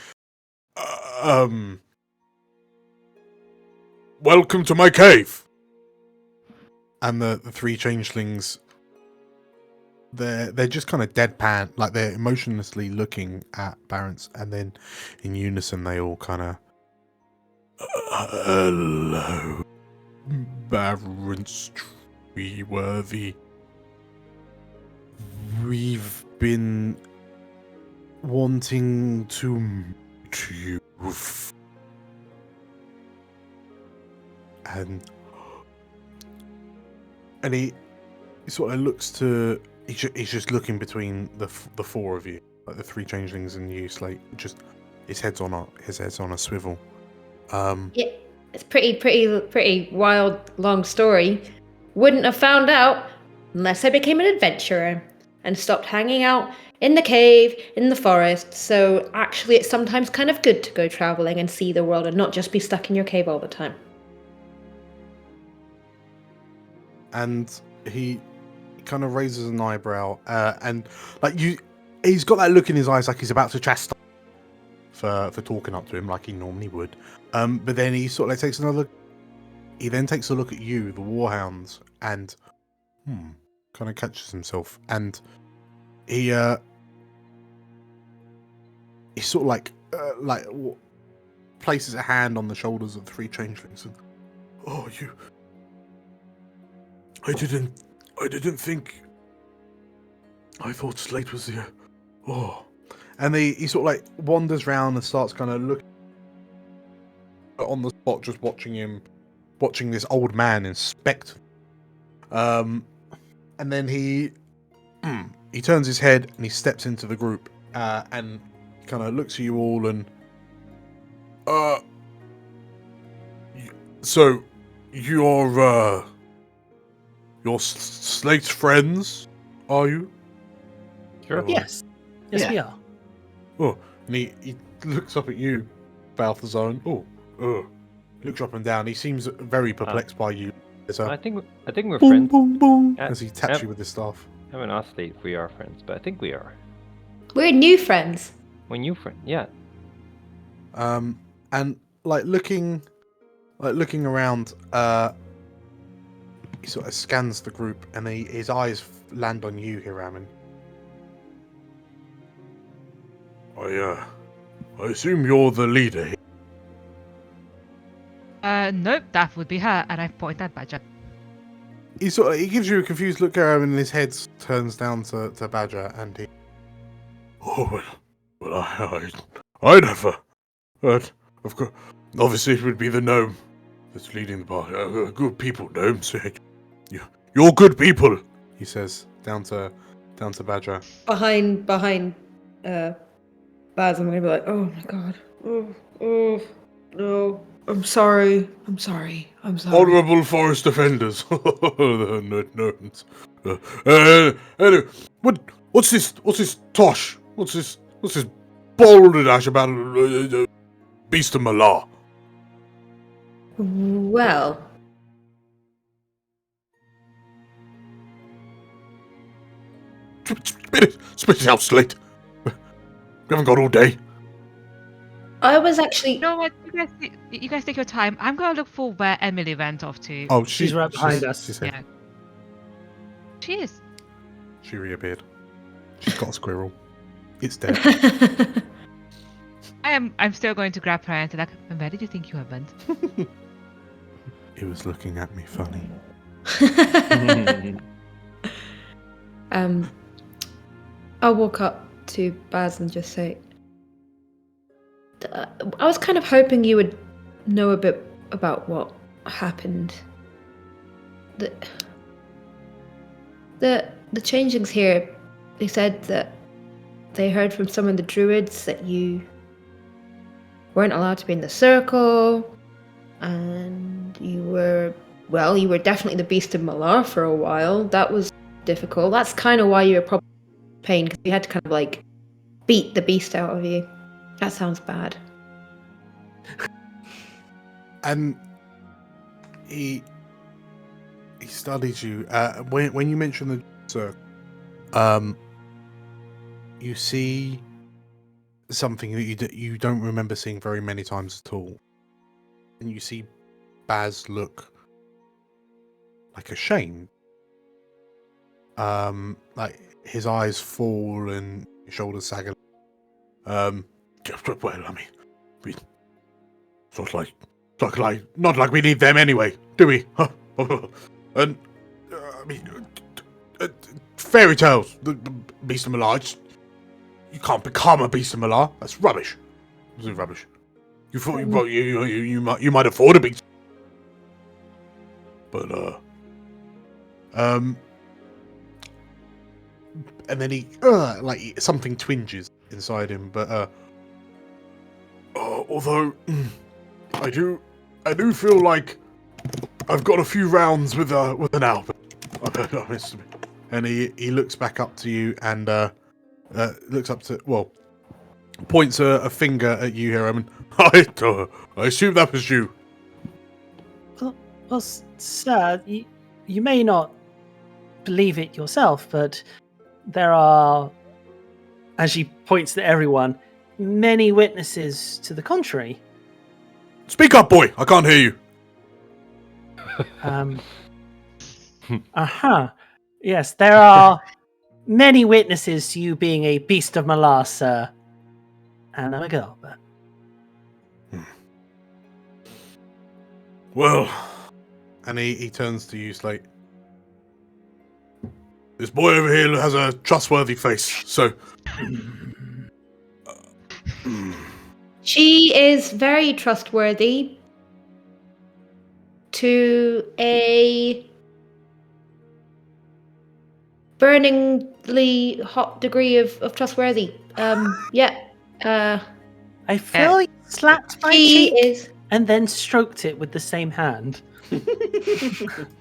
Welcome to my cave. And the 3 changelings, they're just kind of deadpan, like they're emotionlessly looking at Barrence, and then in unison they all kind of, hello, Barrence Treeworthy. We've been wanting to meet you. And he sort of looks to. He's just looking between the 4 of you, like the 3 changelings and you, Slate. Just his head's on a swivel. Yeah, it's pretty wild, long story. Wouldn't have found out unless I became an adventurer and stopped hanging out in the cave, in the forest. So actually, it's sometimes kind of good to go traveling and see the world and not just be stuck in your cave all the time. And he kind of raises an eyebrow, and he's got that look in his eyes like he's about to chastise for talking up to him like he normally would. But then he sort of takes another look. He then takes a look at you, the Warhounds, and kind of catches himself, and he he sort of places a hand on the shoulders of the three changelings and, oh, I didn't think. I thought Slate was here. Oh, and he sort of like wanders around and starts kind of looking on the spot, just watching this old man inspect. And then he turns his head and he steps into the group and kind of looks at you all and so you're Slate's friends, are you? Sure. Yes. Yes, we are. Oh, and he looks up at you, Balthazar, and looks up and down. He seems very perplexed by you. I think we're Boom, friends. boom, boom, Yeah, as he taps yep. you with his staff. I haven't asked Slate if we are friends, but I think we are. We're new friends. We're new friends, yeah. And looking around, he sort of scans the group, and his eyes land on you, Hiraman. I assume you're the leader here. Nope, that would be her, and I point at Badger. He gives you a confused look, and his head turns down to Badger, and he. Oh well, I never. But of course, obviously it would be the gnome that's leading the party. Good people, gnomes. You're good people. He says down to Badger. Behind Baz, I'm gonna be like, oh my god, oh no, I'm sorry. Honorable forest defenders. The gnomes. Anyway, what's this tosh? What's this balderdash about Beast of Malar? Well, Spit it out, Slate. We haven't got all day. I was actually. You know what? You guys take your time. I'm gonna look for where Emily went off to. Oh, She's right behind us. She's here. Yeah. She is. She reappeared. She's got a squirrel. It's dead. I'm still going to grab her and say, like, where did you think you went? He was looking at me funny. I'll walk up to Baz and just say, I was kind of hoping you would know a bit about what happened. The changelings here, they said that they heard from some of the druids that you weren't allowed to be in the circle, and you were definitely the Beast of Malar for a while. That was difficult. That's kind of why you were probably in pain, because we had to kind of like beat the beast out of you. That sounds bad. And he studies you. When you mention the circle, you see something that you don't remember seeing very many times at all, and you see Baz look like ashamed. Like his eyes fall and his shoulders sag. Well, I mean, not like we need them anyway, do we? And I mean, fairy tales, the Beast of Malar. You can't become a Beast of Malar. That's rubbish. This is rubbish. You thought you might afford a beast, but and then he like something twinges inside him, but although I do feel like I've got a few rounds with an Albert. And he looks back up to you and points a finger at you here. I mean, I assume that was you. Well, sir, you may not believe it yourself, but there are, as she points to everyone, many witnesses to the contrary. Speak up, boy! I can't hear you. Yes, there are many witnesses to you being a Beast of Malar, sir. Anna McGarber. Well, and he turns to you, Slate. This boy over here has a trustworthy face, so... She is very trustworthy to a burningly hot degree of trustworthy. I feel you slapped my She cheek is. and then stroked it with the same hand.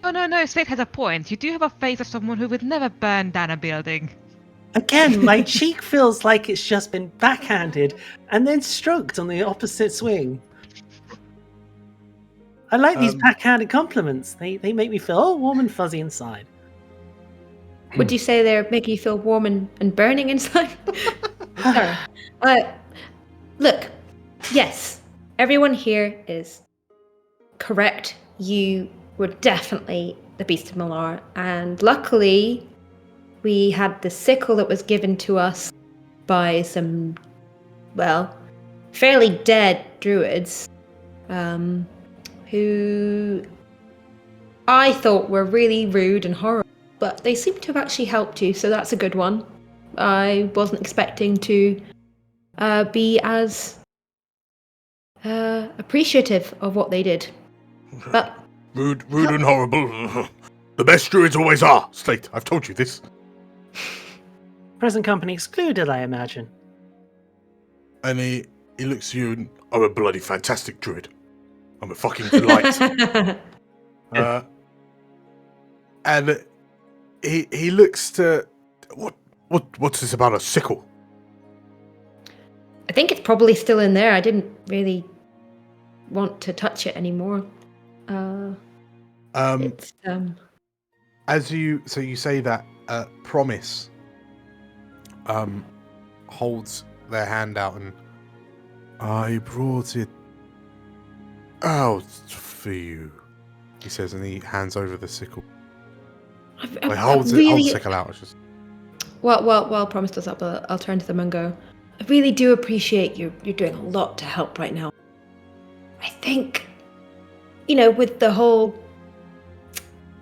Oh no, Slate has a point. You do have a face of someone who would never burn down a building. Again, my cheek feels like it's just been backhanded and then stroked on the opposite swing. I like these backhanded compliments. They make me feel all warm and fuzzy inside. Would you say they're making you feel warm and burning inside? Sorry. Look, yes, everyone here is correct. You were definitely the Beast of Malar, and luckily we had the sickle that was given to us by some, well, fairly dead druids, who I thought were really rude and horrible, but they seem to have actually helped you, so that's a good one. I wasn't expecting to be as appreciative of what they did. But rude and horrible. The best druids always are, Slate. I've told you this. Present company excluded, I imagine. And he looks at you and, I'm a bloody fantastic druid. I'm a fucking delight. And he looks to... What's this about a sickle? I think it's probably still in there. I didn't really want to touch it anymore. As you say that, Promise holds their hand out and I brought it out for you, he says, and he hands over the sickle. He holds the sickle out. It's just... While Promise does that, but I'll turn to them and go, I really do appreciate you're doing a lot to help right now. I think, with the whole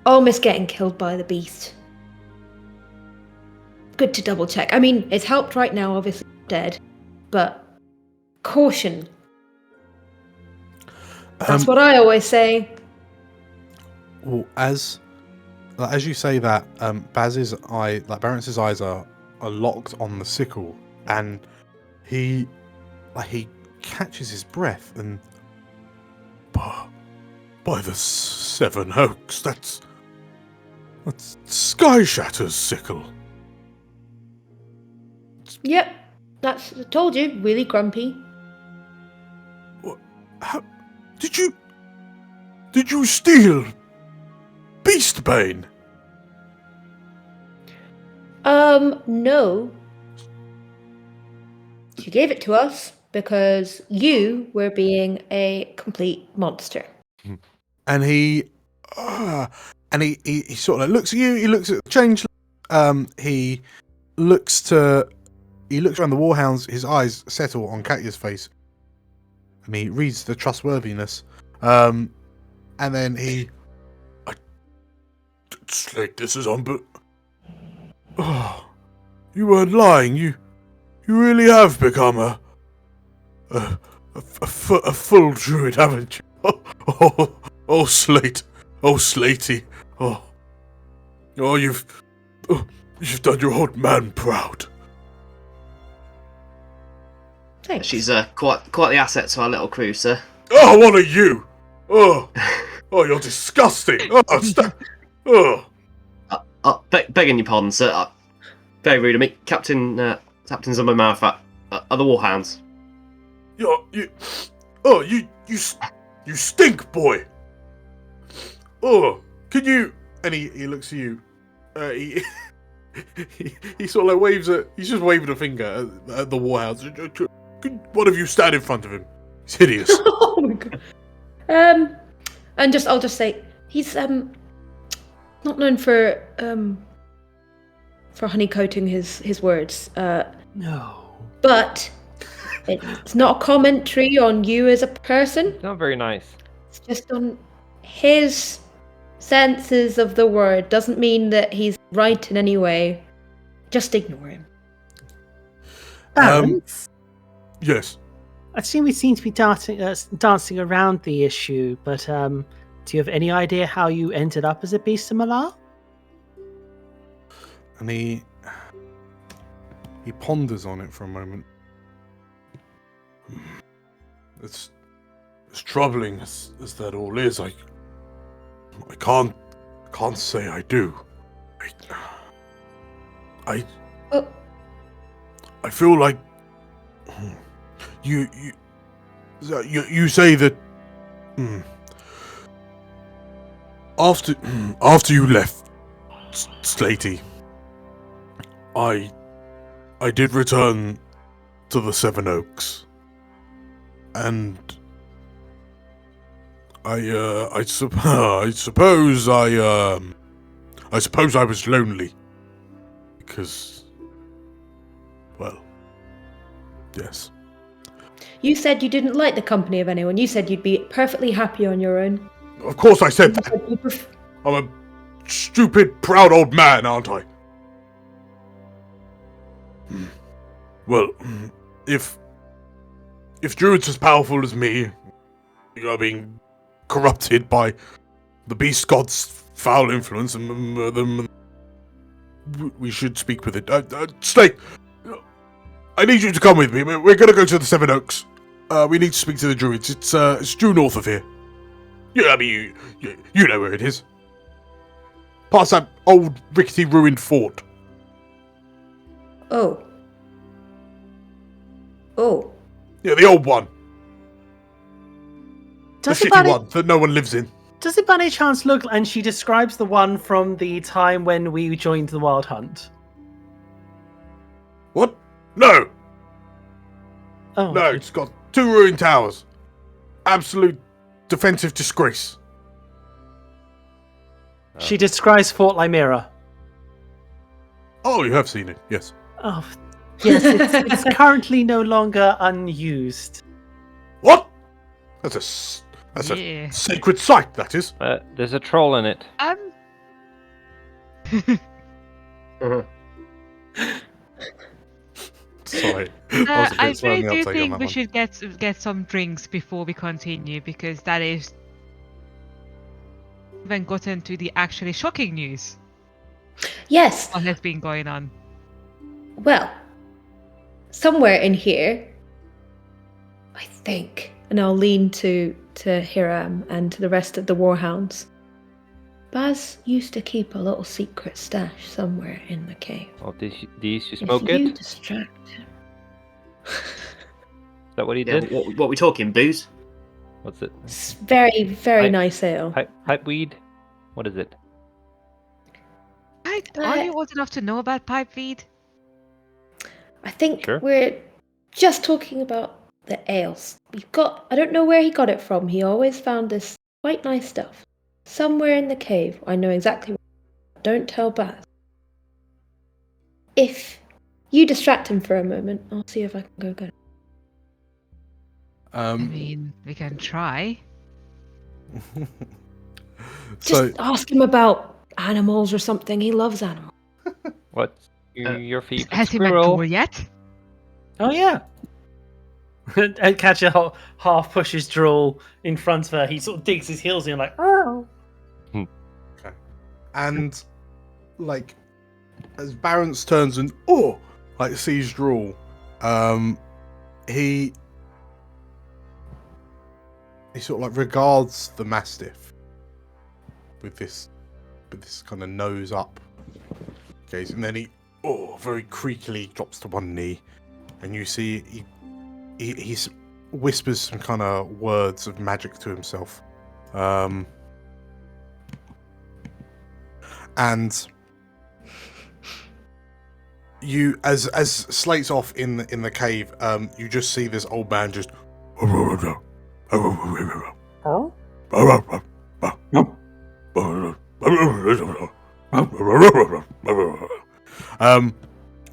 almost getting killed by the beast, good to double check. I mean, it's helped right now, obviously dead, but caution. That's what I always say. Well, as you say that, Baron's eyes are locked on the sickle, and he catches his breath, and by the Seven Oaks, that's Sky Shatter's sickle. Yep, I told you, really grumpy. What? How did you steal Beastbane? No. You gave it to us because you were being a complete monster. And he sort of looks at you. He looks at the changeling. He looks around the Warhounds. His eyes settle on Katya's face, and he reads the trustworthiness. And then Slate, this is on, but you weren't lying. You really have become a full druid, haven't you? Oh, Slate. Oh, Slatey. Oh, you've done your old man proud. Thanks. She's quite the asset to our little crew, sir. Oh, what are you? Oh, you're disgusting. Begging your pardon, sir. Very rude of me. Captain's on my mouth at the Warhounds. You stink, boy. Oh, can you? And he looks at you. He sort of waves he's just waving a finger at the Warhounds. One of you stand in front of him. He's hideous. Oh my god. I'll just say he's not known for honeycoating his words. No. But It's not a commentary on you as a person. It's not very nice. It's just on his senses of the word. Doesn't mean that he's right in any way. Just ignore him. Balance. Yes. I assume we seem to be dancing around the issue, but do you have any idea how you ended up as a beast of Malar? And he ponders on it for a moment. It's troubling as that all is. I can't say I do. I feel like you say that after you left Slatey, I did return to the Seven Oaks, and I suppose I was lonely because, well, yes. You said you didn't like the company of anyone. You said you'd be perfectly happy on your own. Of course I said that. I'm a stupid, proud old man, aren't I? Well, if druids as powerful as me are being corrupted by the beast god's foul influence, and we should speak with it. Slate, I need you to come with me. We're going to go to the Seven Oaks. We need to speak to the druids. It's due north of here. Yeah, I mean, you know where it is. Past that old, rickety, ruined fort. Oh. Yeah, the old one. Does the it shitty one that no one lives in. Does it by any chance look... And she describes the one from the time when we joined the Wild Hunt. What? No! Oh. No, it's got 2 ruined towers. Absolute defensive disgrace. She describes Fort Lymera. Oh, you have seen it, yes. Oh, yes, it's currently no longer unused. What? That's a sacred site, that is. There's a troll in it. Sorry. I really do think we should get some drinks before we continue, because that is even gotten to the actually shocking news. Yes. What has been going on? Well, somewhere in here, I think, and I'll lean to Hiram and to the rest of the Warhounds. Baz used to keep a little secret stash somewhere in the cave. Oh, did you smoke if you it? distract him. Is that what he Yeah, did? what we talking? Booze? What's it? It's very, very nice ale. Pipe weed? What is it? Are you old enough to know about pipe weed? I think Sure. we're just talking about the ales. I don't know where he got it from. He always found this quite nice stuff. Somewhere in the cave. I know exactly where. Don't tell Baz. If you distract him for a moment, I'll see if I can go get it. I mean, we can try. Just ask him about animals or something. He loves animals. What's your favorite Has he met squirrel? Jewel yet? Oh, yeah. And Catcher half pushes Drool in front of her. He sort of digs his heels in like, oh. Okay. And, like, as Barents turns and, sees Drool, he sort of, like, regards the Mastiff with this kind of nose up gaze, and then he very creakily drops to one knee, and you see he whispers some kind of words of magic to himself, and you as Slate's off in the cave, you just see this old man just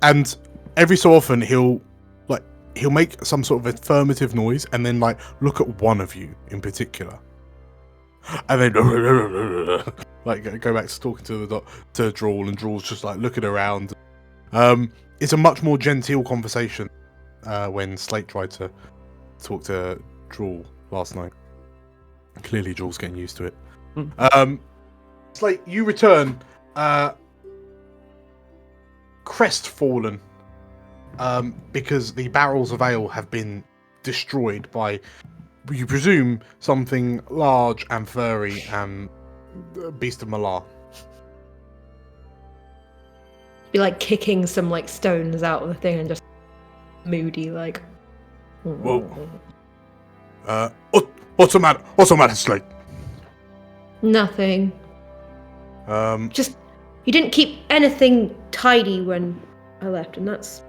and every so often he'll he'll make some sort of affirmative noise and then like look at one of you in particular, and then like go back to talking to Drawl, and Drawl's just like looking around. It's a much more genteel conversation when Slate tried to talk to Drawl last night. Clearly, Drawl's getting used to it. Slate, you return crestfallen because the barrels of ale have been destroyed by, you presume, something large and furry and beast of Malar. Be like kicking some like stones out of the thing and just moody like. Whoa. What's the matter? What's the matter, Slate? Nothing. Just you didn't keep anything tidy when I left, and that's.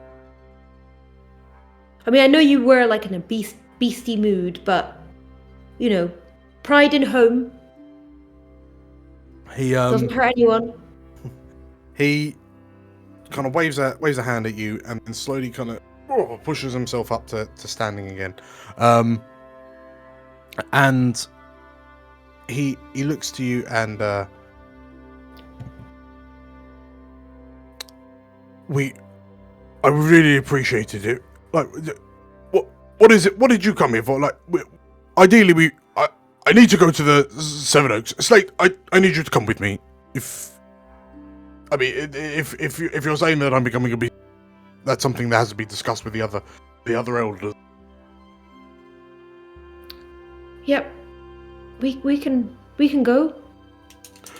I mean, I know you were like in a beastie mood, but you know, pride in home. He doesn't hurt anyone. He kind of waves a hand at you, and then slowly kind of pushes himself up to standing again. And he looks to you and I really appreciated it. Like, what is it? What did you come here for? Like, ideally, I need to go to the Seven Oaks. Slate, I need you to come with me. If you're saying that I'm becoming a beast, that's something that has to be discussed with the other elders. Yep. We can go.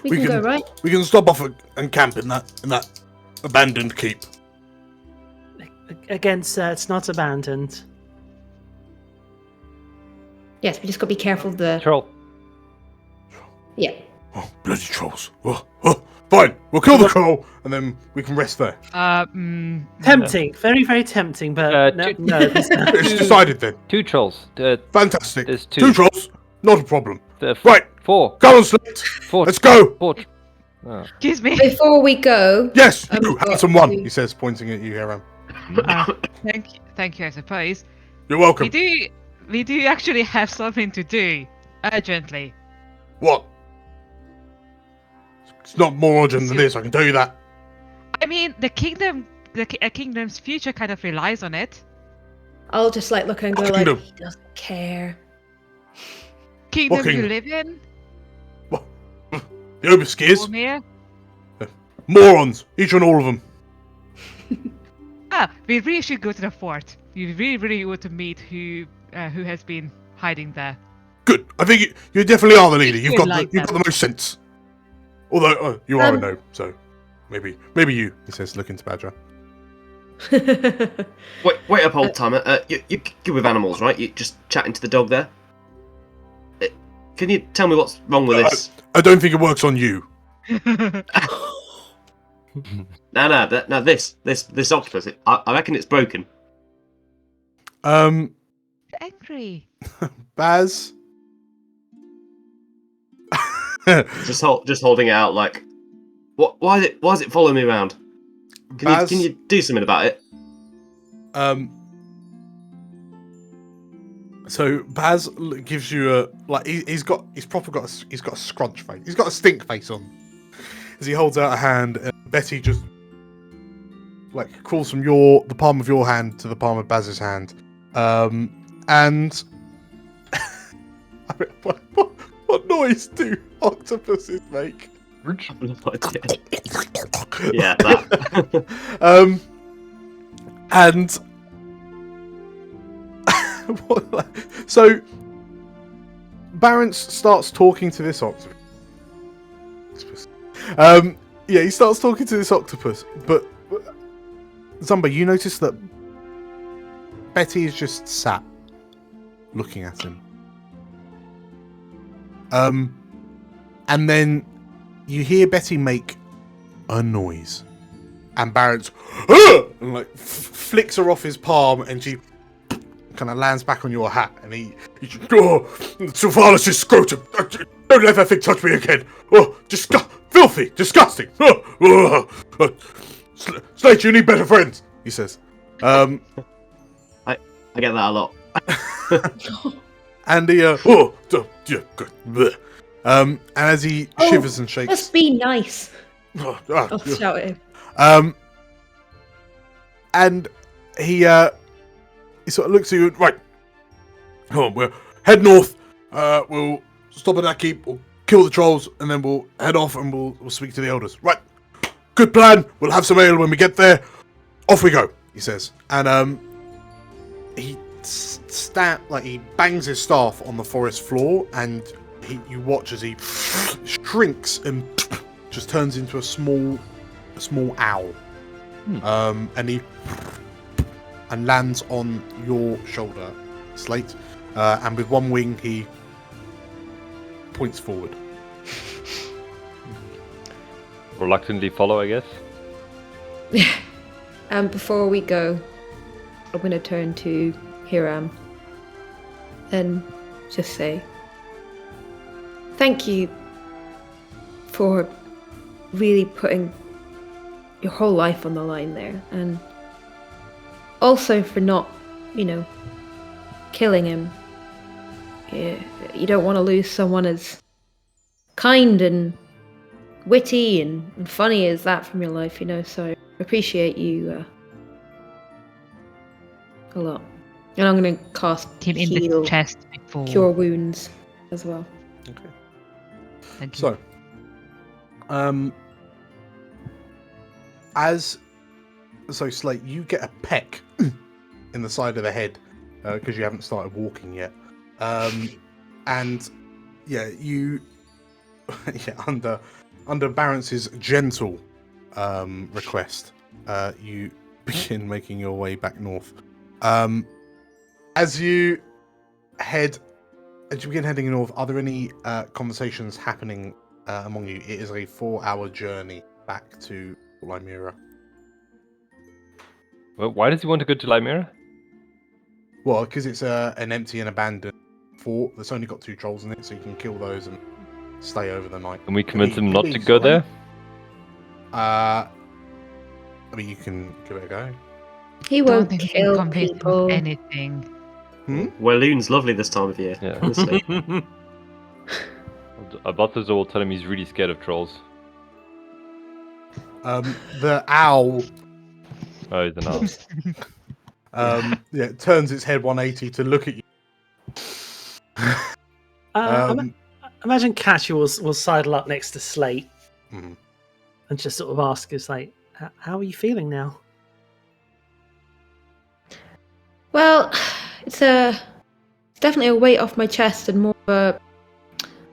We can go, right? We can stop off and camp in that abandoned keep. Again, sir, it's not abandoned. Yes, we just got to be careful of the. Troll. Yeah. Oh, bloody trolls! Fine, we'll kill the troll, and then we can rest there. Tempting, very, very tempting, but no. It's decided then. 2 trolls. Fantastic. There's 2. 2 trolls, not a problem. Right. 4. Go on, Slate. 4. Let's go. 4. Excuse me. Before we go. Yes, you handsome one. He says, pointing at you, Hiram. Thank you. I suppose You're welcome. we do actually have something to do urgently. What? It's not more urgent than this, I can tell you that. I mean, a kingdom's future kind of relies on it. I'll just like look and go like, Kingdom. he doesn't care. Kingdom you kingdom? live in? What? The Oberskiers? Cormyr? Morons, each and all of them. We really should go to the fort. You really want to meet who has been hiding there. Good. I think you definitely are the leader. You've got like the most sense. Although you are a no, so maybe you. He says, looking to Badger. Wait up, old timer. You're good with animals, right? You're just chatting to the dog there. Can you tell me what's wrong with this? I don't think it works on you. No. This octopus. I reckon it's broken. Angry. Baz. just holding it out like. Why is it following me around? Can you do something about it? So Baz gives you a he's got a scrunch face. He's got a stink face on. As he holds out a hand, and Betty just like crawls from the palm of your hand to the palm of Baz's hand, and what noise do octopuses make? Yeah, that. And so Barents starts talking to this octopus. He starts talking to this octopus, but Zumba, you notice that Betty is just sat looking at him. And then you hear Betty make a noise, and Barents and like flicks her off his palm, and she kind of lands back on your hat, and he Sylvanas' scrotum. Don't let that thing touch me again. Oh, filthy, disgusting. Oh. Slate, you need better friends, he says. I get that a lot. And he and as he shivers and shakes, Just be nice. I'll yeah. shout at him. And he sort of looks at you. Right, come on, we'll head north. We'll stop at that keep. We'll kill the trolls, and then we'll head off and we'll speak to the elders. Right, good plan. We'll have some ale when we get there. Off we go, he says, and he he bangs his staff on the forest floor, and you watch as he shrinks and just turns into a small owl. And he lands on your shoulder, Slate, and with one wing he points forward. Reluctantly follow, I guess. And before we go, I'm going to turn to Hiram and just say, thank you for really putting your whole life on the line there, and also for not, killing him. You don't want to lose someone as kind and witty and funny as that from your life, so I appreciate you a lot. And I'm going to cast Him in the Heal chest before. Cure Wounds as well. Okay. Thank you. So, Slate, you get a peck in the side of the head because you haven't started walking yet, and you under Barence's gentle request, you begin making your way back north. As you begin heading north, are there any conversations happening among you? It is a 4-hour journey back to Lymira. Well, why does he want to go to Lymira? Well, because it's an empty and abandoned fort that's only got 2 trolls in it, so you can kill those and stay over the night. Can we convince him He not to leaves, go right? there? I mean, you can give it a go. He Don't won't think we can kill convince him people. of anything. Walloon's lovely this time of year. Yeah. Honestly. Balthazar will tell him he's really scared of trolls. The owl Oh, he's an owl. turns its head 180 to look at you. Imagine Katya will sidle up next to Slate Mhm. and just sort of ask us, like, how are you feeling now? Well, it's definitely a weight off my chest and more of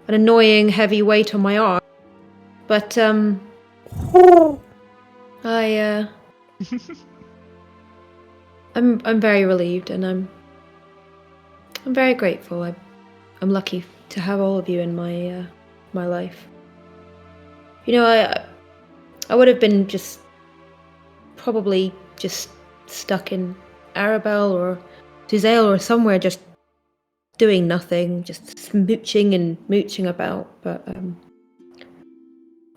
an annoying heavy weight on my arm. But I'm very relieved, and I'm very grateful. I'm lucky to have all of you in my life. I would have been probably stuck in Arabelle or Tuzel or somewhere just doing nothing, just smooching and mooching about. But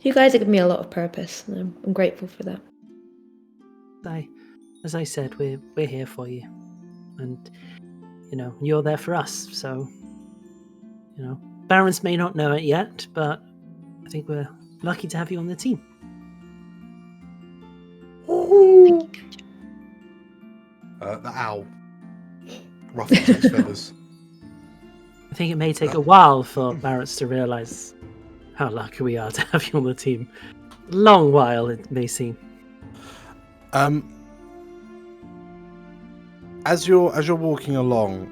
you guys have given me a lot of purpose, and I'm grateful for that. As I said, we're here for you, and you're there for us. So, Barons may not know it yet, but I think we're lucky to have you on the team. Thank you, Katja. The owl ruffles its feathers. I think it may take a while for Barretts to realise how lucky we are to have you on the team. Long while, it may seem. As you're walking along,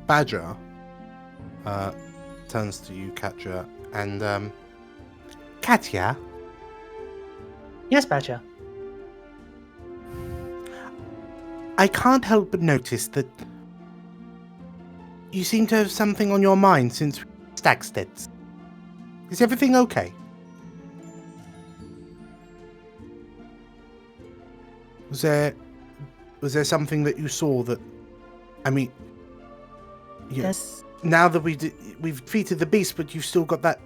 Badger turns to you, Katja, and Katja, Yes, Badger. I can't help but notice that you seem to have something on your mind since Stagsteads. Is everything okay? Was there something that you saw that? I mean, Yes. now that we've defeated the beast, but you've still got that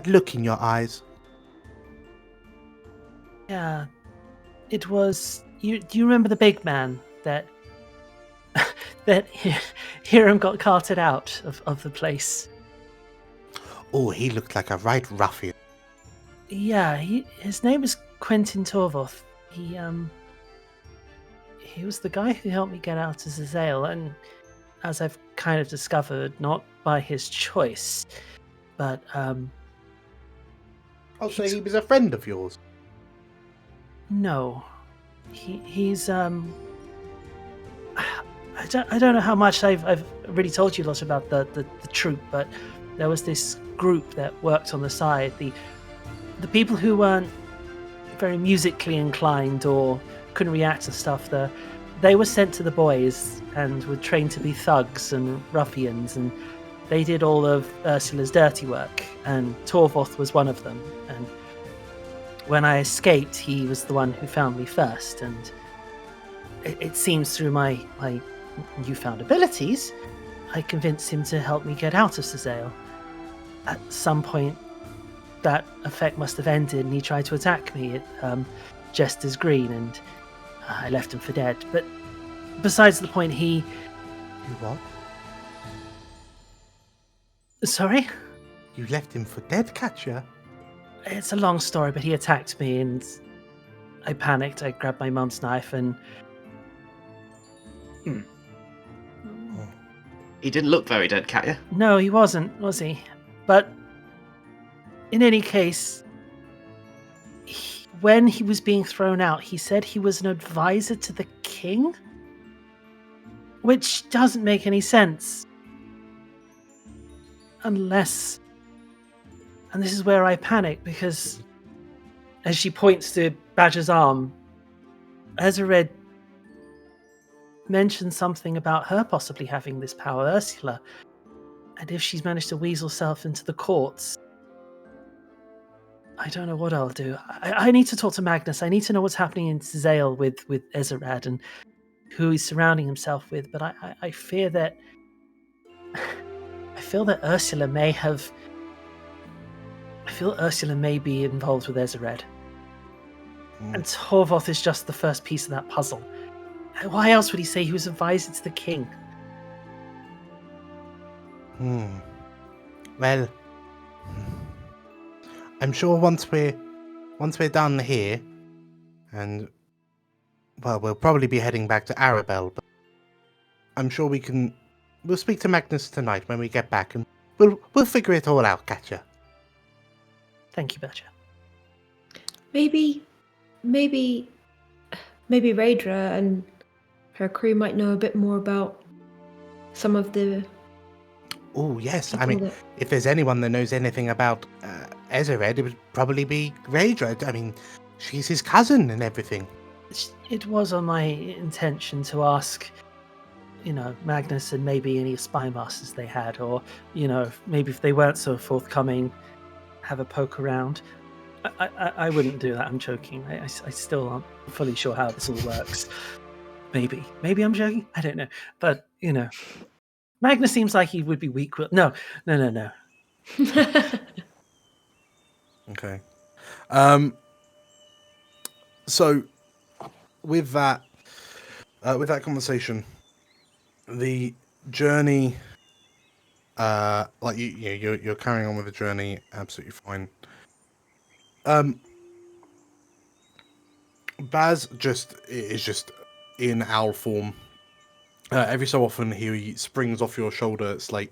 look in your eyes. Yeah. It was Do you remember the big man that that Hiram got carted out of the place? Oh, he looked like a right ruffian. Yeah, his name is Quentin Torvoth. He was the guy who helped me get out of Zazale, and as I've kind of discovered, not by his choice, but Oh, so he was a friend of yours? no, he's I don't know how much I've really told you lots about the troop, but there was this group that worked on the side, the people who weren't very musically inclined or couldn't react to stuff. They were sent to the boys and were trained to be thugs and ruffians, and they did all of Ursula's dirty work, and Torvoth was one of them. And when I escaped, he was the one who found me first, and it seems through my newfound abilities, I convinced him to help me get out of Zazale. At some point, that effect must have ended, and he tried to attack me at Jester's Green, and I left him for dead. But besides the point, he... You what? Sorry? You left him for dead, Katya? It's a long story, but he attacked me, and I panicked. I grabbed my mum's knife, and... He didn't look very dead, Katya. No, he wasn't, was he? But in any case, when he was being thrown out, he said he was an advisor to the king? Which doesn't make any sense. Unless... And this is where I panic, because as she points to Badger's arm, Ezered mentioned something about her possibly having this power, Ursula. And if she's managed to weasel herself into the courts, I don't know what I'll do. I need to talk to Magnus. I need to know what's happening in Zale with Ezerad and who he's surrounding himself with. But I fear that... I feel that Ursula may have... I feel Ursula may be involved with Ezerad. And Torvoth is just the first piece of that puzzle. Why else would he say he was advisor to the king? Well, I'm sure once we're done here, and well, we'll probably be heading back to Arabelle, but I'm sure we'll speak to Magnus tonight when we get back, and we'll figure it all out, Katya. Thank you, Badger. Maybe Raedra and her crew might know a bit more about some of the... Oh, yes. I mean, if there's anyone that knows anything about Ezered, it would probably be Raedra. I mean, she's his cousin and everything. It was on my intention to ask, Magnus and maybe any spy masters they had, or, maybe if they weren't so forthcoming, have a poke around. I wouldn't do that. I'm joking. I still aren't fully sure how this all works. Maybe I'm joking. I don't know. But Magnus seems like he would be weak-willed. No. Okay. So with that conversation, the journey, you're carrying on with the journey absolutely fine. Baz is just in owl form. Every so often he springs off your shoulder, Slate,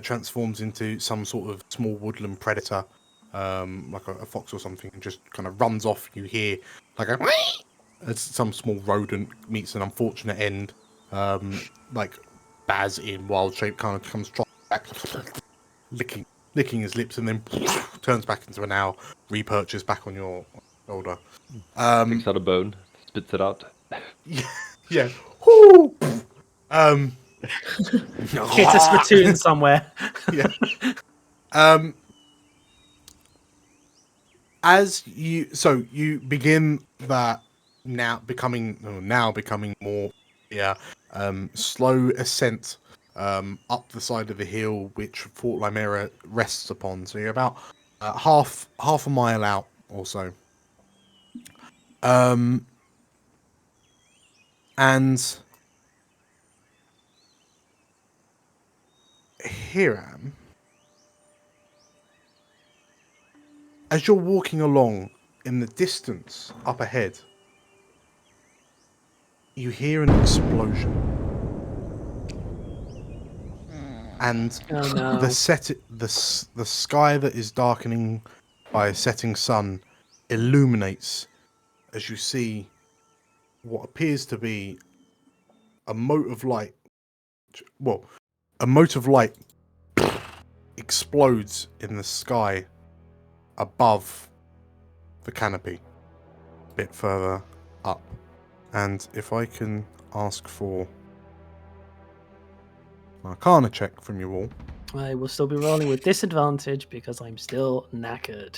transforms into some sort of small woodland predator, like a fox or something, and just kind of runs off. You hear like a as some small rodent meets an unfortunate end. Like Baz in wild shape kind of comes trotting back, licking his lips, and then turns back into an owl, repurches back on your shoulder. Picks out a bone, spits it out. Yeah. Hit a spittoon somewhere. Yeah. As you begin that now becoming more slow ascent up the side of the hill which Fort Limera rests upon. So you're about half a mile out or so. And Hiram, as you're walking along in the distance up ahead, you hear an explosion. And Oh no. the sky that is darkening by a setting sun illuminates as you see what appears to be a mote of light. Well, a mote of light explodes in the sky above the canopy, a bit further up. And if I can ask for an Arcana check from you all, I will still be rolling with disadvantage because I'm still knackered.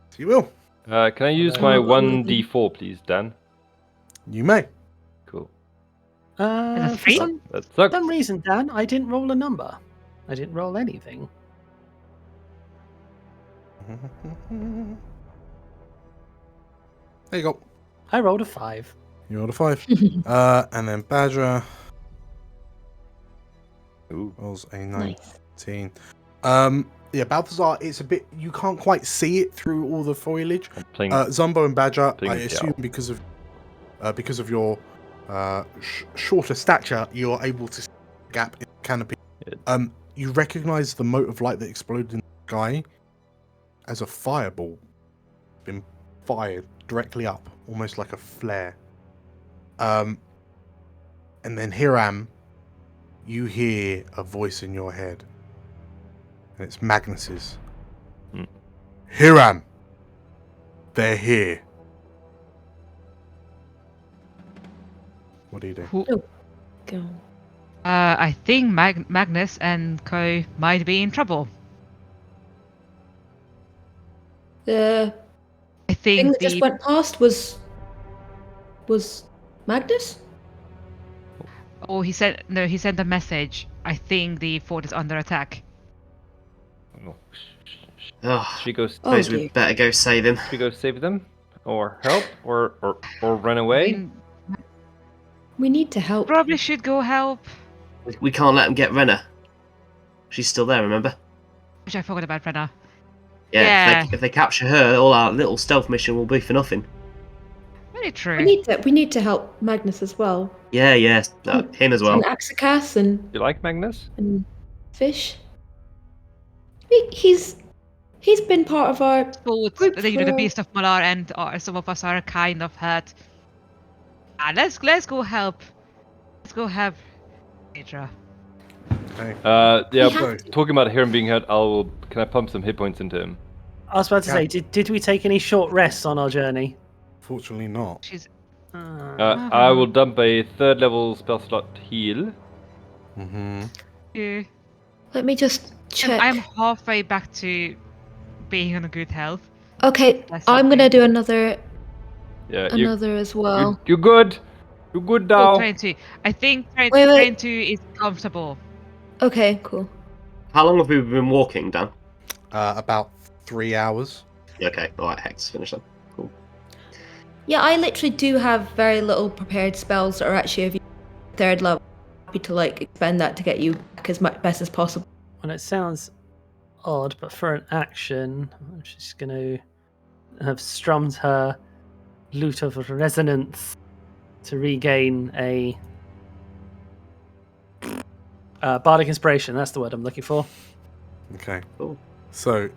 so you will. Can I use my 1d4, please, Dan? You may. Cool. Is it For free? That some sucks. reason, Dan, I didn't roll a number. I didn't roll anything. There you go. I rolled a 5. You rolled a 5. And then Badger Ooh. rolls a Nice. 19. Yeah, Balthazar, it's a bit, you can't quite see it through all the foliage. I'm playing. Zumbo and Badger, Playing I with the assume owl. because of your shorter stature, you're able to see the gap in the canopy. Yeah. You recognise the mote of light that exploded in the sky as a fireball been fired directly up, almost like a flare. And then Hiram, you hear a voice in your head, and it's Magnus's. Hiram, they're here. What do you do? Go. I think Magnus and co might be in trouble. The I thing think that just went past was Magnus? Oh, he sent a message. I think the fort is under attack. Oh, Oh, should we go? suppose dear. we better go save him. Should we go save them, or help, or run away? We need to help. Probably should go help. We can't let him get Renna. She's still there, remember? Which I forgot about, Brenna. Yeah. Yeah. If they capture her, all our little stealth mission will be for nothing. Very true. We need to help Magnus as well. Yeah, him as well. And Axicas You like Magnus? and Fish. He's been part of our Thought group that, the for- Beast of Malar and some of us are kind of hurt. Let's go help. Let's go help Idra. Okay. Yeah. We have Talking about Hiram being hurt, can I pump some hit points into him? I was about to Yeah. say, did we take any short rests on our journey? Fortunately not. She's I will dump a 3rd level spell slot heal. Mm-hmm. yeah. Let me just check. I'm halfway back to being on a good health. Okay, That's I'm something. gonna do another Yeah, as well. you're good. You're good Oh, now. train 2. I think Wait. train 2 is comfortable. Okay, cool. How long have we been walking, Dan? About 3 hours. Okay, alright, Hex, finish them. Cool. Yeah, I literally do have very little prepared spells that are actually of 3rd level. Happy to expend that to get you back as much best as possible. Well, it sounds odd, but for an action, she's going to have strummed her lute of resonance to regain a bardic inspiration. That's the word I'm looking for. Okay. Cool. So,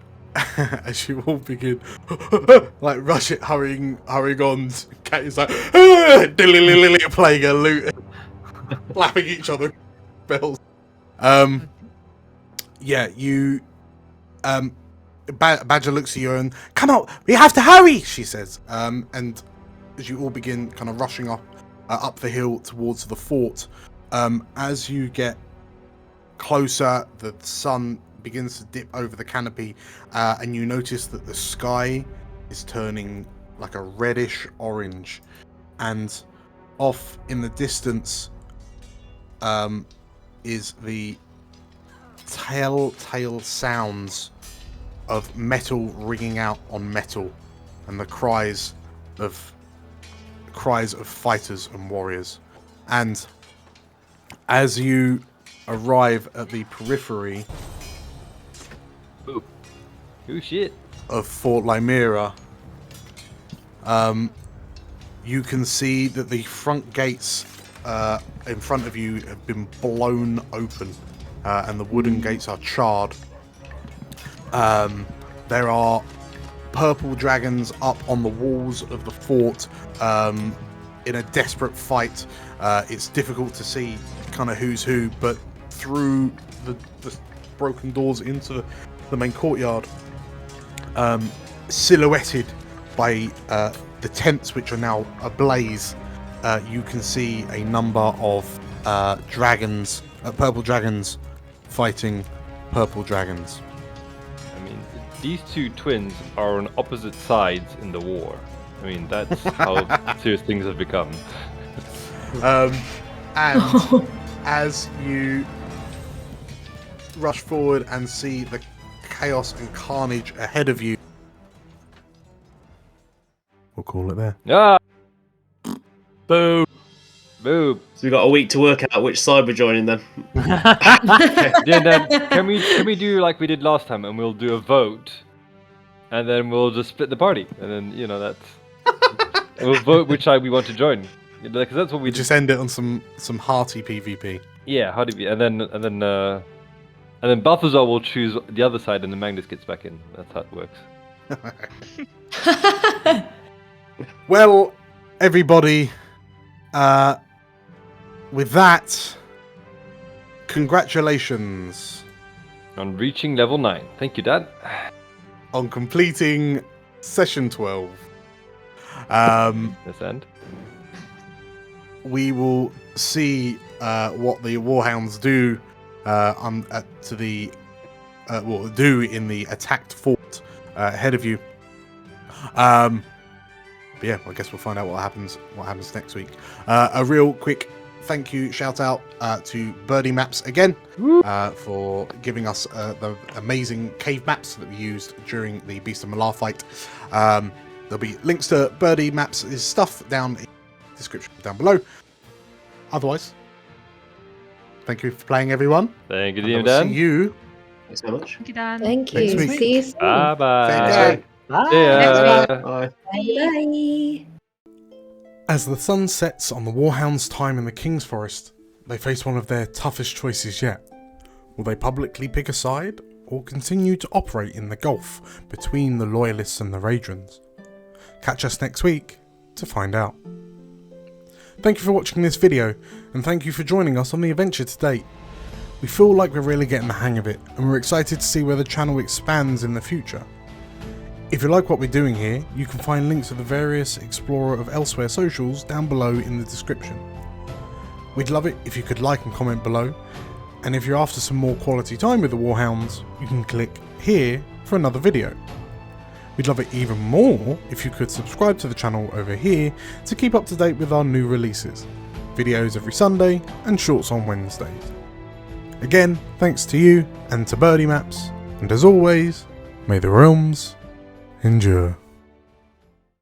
as you all begin, hurrying on, Cat is like, playing a lute, slapping each other bells. Yeah, you. Badger looks at you and, come on, we have to hurry, she says. And as you all begin kind of rushing up the hill towards the fort, as you get closer, the sun begins to dip over the canopy, and you notice that the sky is turning like a reddish orange, and off in the distance is the telltale sounds of metal ringing out on metal, and the cries of fighters and warriors. And as you arrive at the periphery Ooh, shit. of Fort Lymira, you can see that the front gates in front of you have been blown open, and the wooden gates are charred. There are purple dragons up on the walls of the fort in a desperate fight. It's difficult to see kind of who's who, but through the broken doors into the main courtyard, silhouetted by the tents, which are now ablaze, you can see a number of dragons, purple dragons, fighting purple dragons. I mean, these two twins are on opposite sides in the war. I mean, that's how serious things have become. And as you rush forward and see the chaos and carnage ahead of you, we'll call it there. Ah! Boo. Boo! So we've got a week to work out which side we're joining then. Yeah, then can we do like we did last time, and we'll do a vote, and then we'll just split the party, and then that's we'll vote which side we want to join, because that's what we Just end it on some hearty PvP. Yeah, how do we? And then Balthazar will choose the other side, and then Magnus gets back in. That's how it works. Well, everybody, with that, congratulations On reaching level 9. Thank you, Dad. on completing session 12. This end. We will see what the Warhounds do do in the attacked fort ahead of you. But yeah, I guess we'll find out what happens next week. A real quick thank you, shout out to Birdie Maps again for giving us the amazing cave maps that we used during the Beast of Malar fight. There'll be links to Birdie Maps' stuff down in the description down below. Otherwise, thank you for playing, everyone. Thank you, And I will Dan. see you. Thanks so much. Thank you, Dan. Thank Next you. week. See you soon. Bye bye. Take care. Bye. Bye. As the sun sets on the Warhounds' time in the King's Forest, they face one of their toughest choices yet. Will they publicly pick a side, or continue to operate in the gulf between the Loyalists and the Raedrans? Catch us next week to find out. Thank you for watching this video, and thank you for joining us on the adventure to date. We feel like we're really getting the hang of it, and we're excited to see where the channel expands in the future. If you like what we're doing here, you can find links to the various Explorer of Elsewhere socials down below in the description. We'd love it if you could like and comment below, and if you're after some more quality time with the Warhounds, you can click here for another video. We'd love it even more if you could subscribe to the channel over here to keep up to date with our new releases, videos every Sunday and shorts on Wednesdays. Again, thanks to you and to Birdie Maps, and as always, may the realms endure.